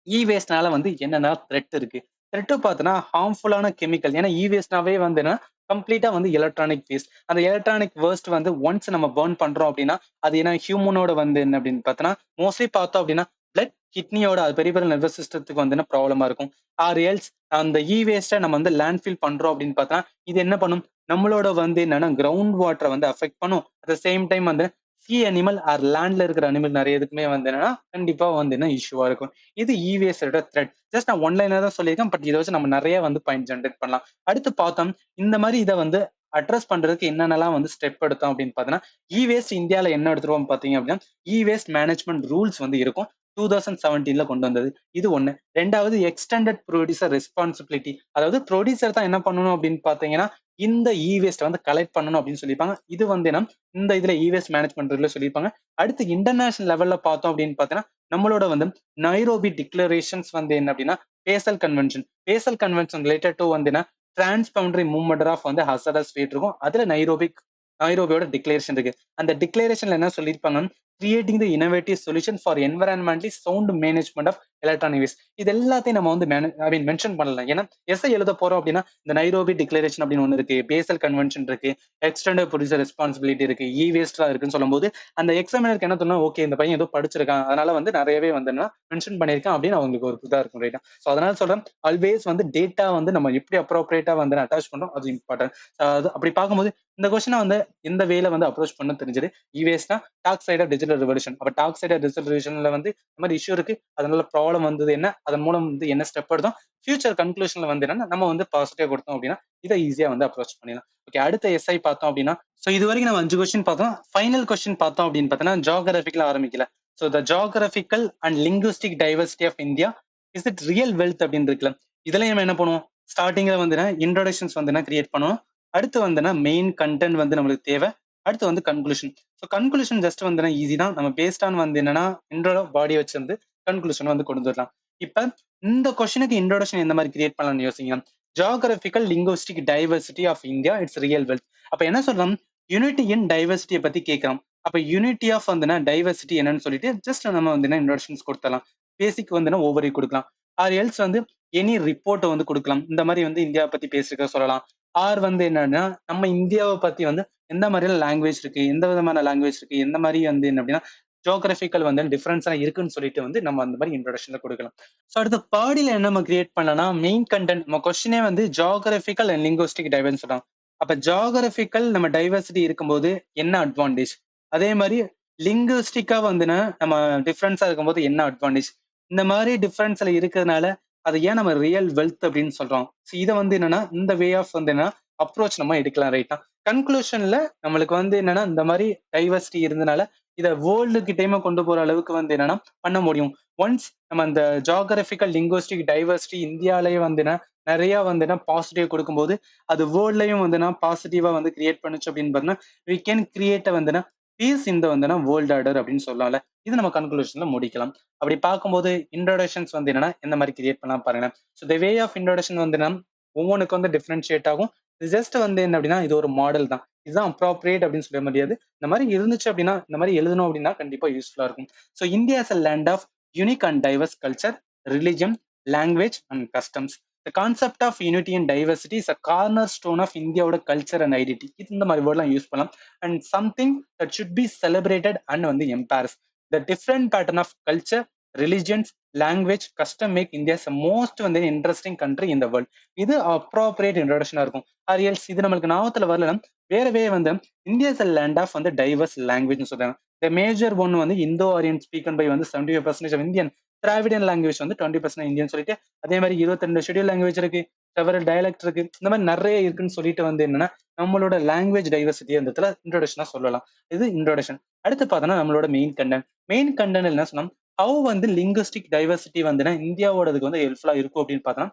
இ வேஸ்ட்னால வந்து என்னென்ன த்ரெட் இருக்கு. த்ரெட் பார்த்தோன்னா ஹார்ம்ஃபுல்லான கெமிக்கல். ஏன்னா இ வேஸ்ட்னாவே வந்து என்ன கம்ப்ளீட்டா வந்து எலக்ட்ரானிக் வேஸ்ட். அந்த எலக்ட்ரானிக் வேஸ்ட் வந்து ஒன்ஸ் நம்ம பர்ன் பண்றோம் அப்படின்னா அது என்ன ஹியூமனோட வந்து என்ன அப்படின்னு பார்த்தோன்னா மோஸ்ட்லி பார்த்தோம் அப்படின்னா பிளட், கிட்னியோட அது பெரிய பெரிய நர்வஸ் சிஸ்டத்துக்கு வந்து என்ன ப்ராப்ளமா இருக்கும். ஆர் எல்ஸ் அந்த இ வேஸ்ட்டை நம்ம வந்து லேண்ட் ஃபில் பண்றோம் அப்படின்னு பார்த்தோன்னா இது என்ன பண்ணும், நம்மளோட வந்து என்னன்னா கிரவுண்ட் வாட்டரை வந்து அஃபெக்ட் பண்ணும். அட் த சேம் டைம் வந்து சி அனிமல் ஆர் லேண்ட்ல இருக்கிற அனிமல் நிறைய இதுக்குமே வந்து என்னன்னா கண்டிப்பா வந்து என்ன இஷ்யூவா இருக்கும். இது இவேஸோட த்ரெட். ஜஸ்ட் நான் ஒன்லைனா தான் சொல்லியிருக்கேன், பட் இதை வச்சு நம்ம நிறைய வந்து பாயிண்ட் ஜென்ரேட் பண்ணலாம். அடுத்து பார்த்தோம் இந்த மாதிரி இதை வந்து அட்ரஸ் பண்றதுக்கு என்னென்னலாம் வந்து ஸ்டெப் எடுத்தோம் அப்படின்னு பார்த்தோன்னா இ வேஸ்ட் இந்தியாவில் என்ன எடுத்துருவோம் பார்த்தீங்க அப்படின்னா இ வேஸ்ட் மேனேஜ்மெண்ட் ரூல்ஸ் வந்து இருக்கும். 2017 கொண்டு வந்தது இது ஒண்ணு. ரெண்டாவது எக்ஸ்டெண்டட் ப்ரொடியூசர் ரெஸ்பான்சிபிலிட்டி, அதாவது ப்ரொடியூசர் தான் என்ன பண்ணணும் அப்படின்னு பாத்தீங்கன்னா இந்த இ வேஸ்ட் வந்து கலெக்ட் பண்ணணும் அப்படின்னு சொல்லியிருப்பாங்க. இது வந்து என்ன இந்த இதுல இ வேஸ்ட் மேனேஜ்மெண்ட்ல சொல்லியிருப்பாங்க. அடுத்து இன்டர்நேஷனல் லெவல்ல பார்த்தோம் அப்படின்னு பாத்தீங்கன்னா நம்மளோட வந்து நைரோபி டிக்ளரேஷன்ஸ் வந்து என்ன அப்படின்னா Basel convention. Basel convention related to வந்து என்ன டிரான்ஸ் பவுண்டரி மூவ்மெண்ட் ஆஃப் வந்து ஹசரஸ் வெயிட் இருக்கும். அதுல நைரோபியோட டிக்ளரேஷன் இருக்கு. அந்த டிக்ளரேஷன்ல என்ன சொல்லியிருப்பாங்க, creating the innovative solution for environmentally sound management of electronic waste. இது எல்லாத்தையும் நம்ம வந்து மென்ஷன் பண்ணலாம். ஏன்னா எஸ்ஐ எழுத போறோம் அப்படின்னா இந்த நைரோபி டிக்ளரேஷன் அப்படின்னு ஒன்று இருக்கு, பேசல் கன்வென்ஷன் இருக்கு, எக்ஸ்டெண்டட் ப்ரொடியூசர் ரெஸ்பான்சிபிலிட்டி இருக்கு, இ வேஸ்ட்லாம் இருக்குன்னு சொல்லும்போது அந்த எக்ஸாமினருக்கு என்ன தோணும், ஓகே இந்த பையன் ஏதோ படிச்சிருக்கான் அதனால வந்து நிறையவே வந்து மென்ஷன் பண்ணியிருக்கான் அப்படின்னு அவங்களுக்கு ஒரு இதா இருக்கும். ரைட்டா? ஸோ அதனால சொல்றேன், ஆல்வேஸ் வந்து டேட்டா வந்து நம்ம எப்படி அப்ரோப்ரியேட்டா வந்து அட்டாச் பண்றோம் அது இம்பார்ட்டன்ட். அப்படி பார்க்கும்போது இந்த கொஸ்டினை வந்து எந்த வேல வந்து அப்ரோச் பண்ண தெரிஞ்சது. இ வேஸ்ட்னா dark side of digital revolution. அப்ப டாக் சைட் ஆஃப் டிஜிட்டல் ரெவல்யூஷன்ல வந்து இந்த மாதிரி இஷ்யூ இருக்கு, அதனால ப்ராப்ளம் வந்தது என்ன, அதன் மூலம் வந்து என்ன ஸ்டெப் எடுத்தோம், ஃபியூச்சர் கன்க்ளூஷன்ல வந்து என்னன்னா நம்ம வந்து பாசிட்டிவா கொடுத்தோம் அப்படின்னா இதை ஈஸியா வந்து அப்ரோச் பண்ணிடலாம். ஓகே, அடுத்த எஸ்ஐ பார்த்தோம் அப்படின்னா, ஸோ இது வரைக்கும் நம்ம 5 கொஸ்டின் பார்த்தோம். ஃபைனல் கொஸ்டின் பார்த்தோம் அப்படின்னு பார்த்தோம்னா ஜியோகிராபிக்கல ஆரம்பிக்கல. So the geographical and linguistic diversity of India is it real wealth அப்படின்னு இருக்குல்ல. இதுல நம்ம என்ன பண்ணுவோம், ஸ்டார்டிங்ல வந்து இன்ட்ரோடக்ஷன்ஸ் வந்து கிரியேட் பண்ணுவோம். அடுத்து வந்து மெயின் கண்டென்ட் வந்து நம்மளுக்கு தேவை. அடுத்து வந்து கன்க்ளூஷன். ஸோ கன்க்ளூஷன் ஜஸ்ட் வந்து ஈஸி தான். நம்ம பேஸ்ட் ஆன் வந்து என்னன்னா இன்ட்ரோ பாடி வச்சு வந்து கன்க்ளூஷன் வந்து கொண்டு வரலாம். இப்ப இந்த கொஸ்டினுக்கு இன்ட்ரோடக்ஷன் எந்த மாதிரி கிரியேட் பண்ணலாம்னு யோசிங்க. Geographical linguistic diversity of India it's real wealth. அப்ப என்ன சொல்றோம், யூனிட்டி இன் டைவர்சிட்டியை பத்தி கேட்கிறோம். அப்ப யூனிட்டி ஆஃப் வந்து டைவர்சிட்டி என்னன்னு சொல்லிட்டு ஜஸ்ட் நம்ம வந்து இன்ட்ரோடக்ஷன்ஸ் கொடுத்தலாம். பேசிக் வந்து ஓவரி கொடுக்கலாம். ஆர் எல்ஸ் வந்து எனி ரிப்போர்ட்டை வந்து கொடுக்கலாம். இந்த மாதிரி வந்து இந்தியாவை பத்தி பேசிருக்க சொல்லலாம். ஆர் வந்து என்னன்னா நம்ம இந்தியாவை பத்தி வந்து எந்த மாதிரியான லாங்குவேஜ் இருக்கு, எந்த விதமான லாங்குவேஜ் இருக்கு, எந்த மாதிரி வந்து என்ன அப்படின்னா ஜியோகிராபிக்கல் வந்து டிஃபரன்ஸா இருக்குன்னு சொல்லிட்டு வந்து நம்ம அந்த மாதிரி இன்ட்ரோடக்ஷன்ல கொடுக்கலாம். ஸோ அடுத்த பாடியில என்ன நம்ம கிரியேட் பண்ணலாம், மெயின் கண்டென்ட் நம்ம கொஸ்டினே வந்து ஜியோகிராபிக்கல் அண்ட் லிங்குஸ்டிக் டைவர்சிட்டி சொல்றோம். அப்ப ஜியோகிராபிக்கல் நம்ம டைவர்சிட்டி இருக்கும்போது என்ன அட்வான்டேஜ், அதே மாதிரி லிங்குஸ்டிக்கா வந்துன்னா நம்ம டிஃபரன்ஸா இருக்கும்போது என்ன அட்வான்டேஜ், இந்த மாதிரி டிஃபரன்ஸ்ல இருக்கிறதுனால அதை ஏன் நம்ம ரியல் வெல்த் அப்படின்னு சொல்றோம். இதை வந்து என்னன்னா இந்த வே ஆஃப் வந்து என்ன அப்ரோச் நம்ம எடுக்கலாம். ரைட்டா? கன்க்ளூஷன்ல நம்மளுக்கு வந்து என்னன்னா இந்த மாதிரி டைவர்சிட்டி இருந்தனால இதை வேர்ல்டு கிட்டேயுமே கொண்டு போற அளவுக்கு வந்து என்னன்னா பண்ண முடியும். ஒன்ஸ் நம்ம அந்த ஜியோகிராபிக்கல் லிங்குவிஸ்டிக் டைவர்சிட்டி இந்தியாலயே வந்து நிறைய வந்து பாசிட்டிவ் கொடுக்கும்போது அது வேர்ல்ட்லயும் வந்து பாசிட்டிவா வந்து கிரியேட் பண்ணுச்சு அப்படின்னு பார்த்தீங்கன்னா வி கேன் கிரியேட் வந்து பீஸ் இந்த வந்து வேர்ல்டு ஆர்டர் அப்படின்னு சொல்லலாம்ல. இது நம்ம கன்க்ளூஷன்ல முடிக்கலாம். அப்படி பார்க்கும்போது இன்ட்ரோடக்ஷன்ஸ் வந்து என்னன்னா எந்த மாதிரி கிரியேட் பண்ணலாம் பாருங்க. So the way of introduction வந்து ஒவ்வொன்றுக்கு வந்து டிஃபரன்ஷியேட் ஆகும். ஜஸ்ட் வந்து என்ன அப்படின்னா இது ஒரு மாடல் தான், இதுதான் அப்ராப்ரியேட் அப்படின்னு சொல்ல முடியாது. இந்த மாதிரி இருந்துச்சு அப்படின்னா இந்த மாதிரி எழுதணும் அப்படின்னா கண்டிப்பா யூஸ்ஃபுல்லா இருக்கும். So India is a land of unique and diverse culture, religion, language and customs. The concept of unity and diversity is a corner stone of இந்தியாவோட கல்ச்சர் அண்ட் ஐடென்டிட்டி. இது இந்த மாதிரி வேர்ட்லாம் யூஸ் பண்ணலாம். And something that should be celebrated and வந்து embrace. The different pattern of culture, religions, language, custom make India most வந்து interesting country in the world. இது appropriate இன்ட்ரோடக்ஷனா இருக்கும். ஆர் எல்ஸ் இது நம்மளுக்கு நாவத்துல வரல வேறவே வந்து India is a land of வந்து டைவர்ஸ் லாங்குவேஜ் சொல்றாங்க. த மேஜர் ஒன் வந்து இந்தோ ஆரியன் ஸ்பீக்கன் பை வந்து 75% ஆஃப் இந்தியன், திராவிடியன் லாங்குவேஜ் வந்து 20% இந்தியன் சொல்லிட்டு அதே மாதிரி 22 ஷெட்யூல் லாங்குவேஜ் இருக்கு, செவரல் டயலக்ட் இருக்கு, இந்த மாதிரி நிறைய இருக்குன்னு சொல்லிட்டு வந்து என்னன்னா நம்மளோட லாங்குவேஜ் டைவர்சிட்டி அந்த இடத்துல இன்ட்ரோடக்ஷனா சொல்லலாம். இது இன்ட்ரோடக்ஷன். அடுத்து பார்த்தோம்னா நம்மளோட மெயின் கண்டென்ட். மெயின் கண்டென்ட் என்ன சொன்னா ஹவு வந்து லிங்குஸ்டிக் டைவர்சிட்டி வந்து இந்தியாவோடதுக்கு வந்து ஹெல்ப்ஃபுல்லா இருக்கும் அப்படின்னு பார்த்தோம்னா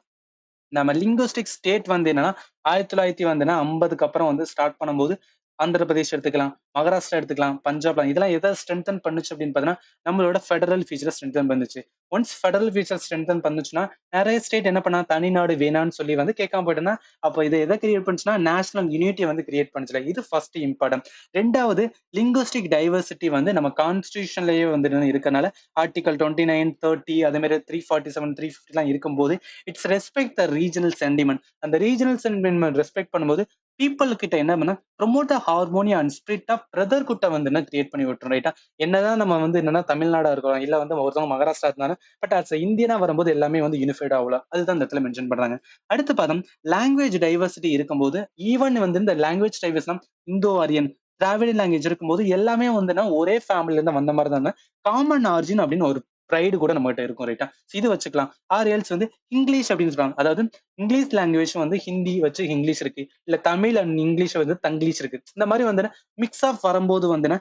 நம்ம லிங்குஸ்டிக் ஸ்டேட் வந்து என்னன்னா 1950 அப்புறம் வந்து ஸ்டார்ட் பண்ணும்போது ஆந்திர பிரதேஷ் எடுத்துக்கலாம், மகாராஷ்டிரா எடுத்துக்கலாம், பஞ்சாப், இதெல்லாம் எதை ஸ்ட்ரென்தன் பண்ணுச்சு அப்படின்னு பார்த்தீங்கன்னா நம்மளோட ஃபெடரல் ஃபீச்சரை ஸ்ட்ரென்தன் பண்ணுச்சு. ஒன்ஸ் ஃபெடரல் ஃபீச்சர் ஸ்ட்ரென்தன் பண்ணுச்சுன்னா நிறைய ஸ்டேட் என்ன பண்ணா தனிநாடு வேணான்னு சொல்லி வந்து கேட்காம போயிட்டுனா அப்போ இதை எதை கிரியேட் பண்ணுச்சுன்னா நேஷனல் யூனிட்டியை வந்து கிரியேட் பண்ணுச்சுல. இது ஃபர்ஸ்ட் இம்பார்ட்டன்ட். ரெண்டாவது லிங்குஸ்டிக் டைவர்சிட்டி வந்து நம்ம கான்ஸ்டியூஷன்லயே வந்து இருக்கனால ஆர்டிகல் 29, 30 அதே மாதிரி 347, 350 இருக்கும்போது it's respect the regional sentiment. அந்த ரீஜனல் சென்டிமெண்ட் ரெஸ்பெக்ட் பண்ணும்போது பீப்புள் கிட்ட என்ன பண்ண promote harmony and spirit of brotherhood வந்து என்ன கிரியேட் பண்ணி விட்டுரும். ரைட்டா? என்னதான் நம்ம வந்து என்னன்னா தமிழ்நாடா இருக்கிறோம் இல்ல வந்து ஒருத்தவங்க மகாராஷ்டிரா இருந்தாலும் பட் அட்ஸ் இந்தியனா வரும்போது எல்லாமே வந்து யூனிஃபைட் ஆகல. அதுதான் இந்த இடத்துல மென்ஷன் பண்றாங்க. அடுத்து பார்த்தோம் லாங்குவேஜ் டைவர்சிட்டி இருக்கும்போது ஈவன் வந்து இந்த லாங்குவேஜ் டைவர்ஸ்லாம் இந்தோ ஆரியன் திராவிடியன் லாங்குவேஜ் இருக்கும்போது எல்லாமே வந்துன்னா ஒரே ஃபேமிலில இருந்து வந்த மாதிரி தான் காமன் ஆரிஜின் அப்படின்னு ஒரு ப்ரைடு கூட நம்ம கிட்ட இருக்கும். ரைட்டா? இது வச்சுக்கலாம். ஆர் எல்ஸ் வந்து இங்கிலீஷ் அப்படின்னு சொல்றாங்க. அதாவது இங்கிலீஷ் லாங்குவேஜ் வந்து ஹிந்தி வச்சு இங்கிலீஷ் இருக்கு, இல்ல தமிழ் அண்ட் இங்கிலீஷ் வந்து தங்கிலீஷ் இருக்கு. இந்த மாதிரி வந்து மிக்ஸ் ஆஃப் வரும்போது வந்து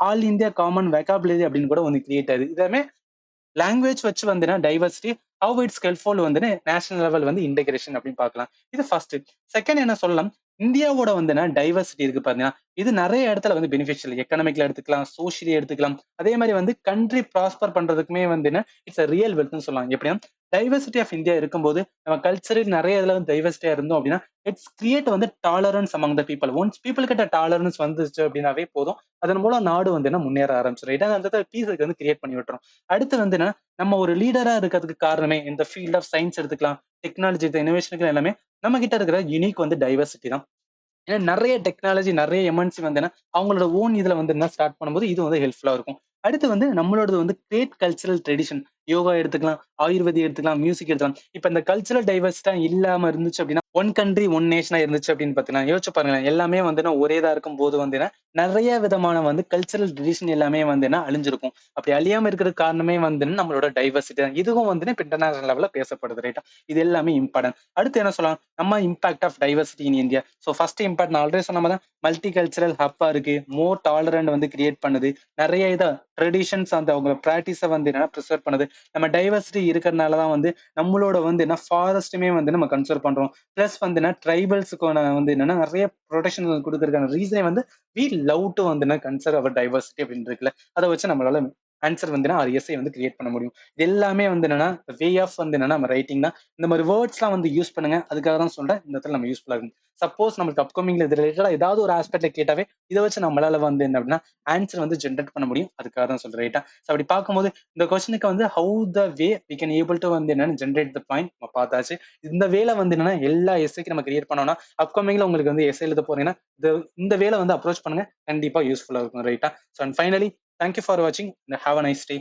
ஆல் இந்தியா காமன் வெக்காபுலரி அப்படின்னு கூட ஒன்று கிரியேட் ஆகுது. இதே லாங்குவேஜ் வச்சு வந்து டைவர்சிட்டி ஹவ் இட்ஸ் ஹெல்ப்ஃபுல் வந்து நேஷனல் லெவல் வந்து இன்டெகிரேஷன் அப்படின்னு பார்க்கலாம். இது ஃபர்ஸ்ட். செகண்ட் என்ன சொல்லலாம், இந்தியாவோட வந்து டைவர்சிட்டி இருக்கு பாத்தீங்கன்னா இது நிறைய இடத்துல வந்து பெனிஃபிஷியல். எக்கனாமிக்ல எடுத்துக்கலாம், சோஷியலி எடுத்துக்கலாம், அதே மாதிரி வந்து கண்ட்ரி ப்ராஸ்பர் பண்றதுக்குமே வந்து இட்ஸ் ரியல் வெல்த்னு சொல்லலாம். எப்படின்னா டைவர்சிட்டி ஆஃப் இந்தியா இருக்கும்போது நம்ம கல்ச்சரில் நிறைய இதுல வந்து டைவர்சிட்டியா இருந்தோம் அப்படின்னா இட்ஸ் கிரியேட் வந்து tolerance among the people. Once people கிட்ட டாலரன்ஸ் வந்துருச்சு அப்படின்னாவே போதும். அதன் மூலம் நாடு வந்து என்ன முன்னேற ஆரம்பிச்சிடும். இதான் வந்து பீஸுக்கு வந்து கிரியேட் பண்ணி விட்டுரும். அடுத்து வந்து என்ன, நம்ம ஒரு லீடரா இருக்கிறதுக்கு காரணமே இந்த ஃபீல்ட் ஆஃப் சயின்ஸ் எடுத்துக்கலாம், டெக்னாலஜி, இன்னோவேஷனுக்கு எல்லாமே நம்ம கிட்ட இருக்கிற யுனிக் வந்து டைவர்சிட்டி தான். ஏன்னா நெறைய டெக்னாலஜி, நெறைய எம்என்சி வந்து என்ன, அவங்களோட ஓன் இதுல வந்து என்ன ஸ்டார்ட் பண்ணும்போது இது வந்து ஹெல்ப்ஃபுல்லா இருக்கும். அடுத்து வந்து நம்மளோடது வந்து கிரேட் கல்ச்சரல் ட்ரெடிஷன். யோகா எடுத்துக்கலாம், ஆயுர்வேதி எடுத்துக்கலாம், மியூசிக் எடுத்துக்கலாம். இப்ப இந்த கல்ச்சரல் டைவர்சிட்டா இல்லாம இருந்துச்சு அப்படின்னா, ஒன் கண்ட்ரி, ஒன் நேஷனா இருந்துச்சு அப்படின்னு பார்த்தீங்கன்னா, யோசிச்சு பாருங்களேன். எல்லாமே வந்து என்ன ஒரே இதா இருக்கும்போது வந்து என்ன, நெறைய விதமான வந்து கல்ச்சரல் ட்ரெடிஷன் எல்லாமே வந்து என்ன அழிஞ்சிருக்கும். அப்படி அழியாம இருக்கிறதுக்கு காரணமே வந்து நம்மளோட டைவர்சிட்டி தான். இதுவும் வந்து இப்ப இன்டர்நேஷனல் லெவல்ல பேசப்படுது. ரைட்டா? இது எல்லாமே இம்பார்ட்டன்ட். அடுத்து என்ன சொல்லலாம்? நம்ம impact of diversity in India. So first impact நான் ஆல்ரெடி சொன்ன மாரி தான் மல்டி கல்ச்சரல் ஹப்பா இருக்கு. மோர் டாலரண்ட் வந்து கிரியேட் பண்ணுது. நெறைய இத ட்ரெடிஷன்ஸ் அந்த அவங்க பிராக்டிஸ வந்து என்னன்னா பிரிசர்வ் பண்ணுது. நம்ம டைவர்சிட்டி இருக்கிறனால தான் வந்து நம்மளோட வந்து என்ன ஃபாரஸ்ட்டுமே வந்து நம்ம கன்சர்வ் பண்றோம். பிளஸ் வந்து என்ன ட்ரைபல்ஸுக்கான வந்து என்னன்னா நெறைய புரொடெக்ஷன் குடுக்கறதுக்கான ரீசனே வந்து வி லவ் டூ வந்து என்ன கன்சர்வ் அவர் டைவர்சிட்டி அப்படின்னு இருக்குல்ல. அத வச்சு நம்மளால ஆன்சர் வந்து ஒரு எஸ்ஸே வந்து கிரியேட் பண்ண முடியும். இது எல்லாமே வந்து என்னன்னா வே ஆஃப் வந்து என்னன்னா நம்ம ரைட்டிங் தான். இந்த மாரி வேர்ட்ஸ்லாம் வந்து யூஸ் பண்ணுங்க. அதுக்காக தான் சொல்றேன். இந்த இடத்துல நம்ம யூஸ்ஃபுல்லா இருக்கும். சப்போஸ் நம்மளுக்கு அப்கமிங்ல இது ரிலேட்டடா ஏதாவது ஒரு ஆஸ்பெக்ட்ல கேட்டாவே, இத வச்சு நம்மளால வந்து என்ன அப்படின்னா, ஆன்சர் வந்து ஜெனரேட் பண்ண முடியும். அதுக்காக தான் சொல்றேன். ரைட்டா? ஸோ அப்படி பார்க்கும்போது இந்த கொஸ்டினுக்கு வந்து how the way we can able to வந்து என்னன்னா ஜெனரேட் த பாயிண்ட் நம்ம பார்த்தாச்சு. இந்த வேல வந்து என்னன்னா எல்லா எஸ்ஸேக்கும் நம்ம கிரியேட் பண்ணோம்னா, அப்கமிங்ல உங்களுக்கு வந்து எஸ்ஸே எழுத போறீங்கன்னா, இந்த வேல வந்து அப்ரோச் பண்ணுங்க. கண்டிப்பா யூஸ்ஃபுல்லா இருக்கும். ரைட்டா? So and finally thank you for வாட்சிங். Have a nice day.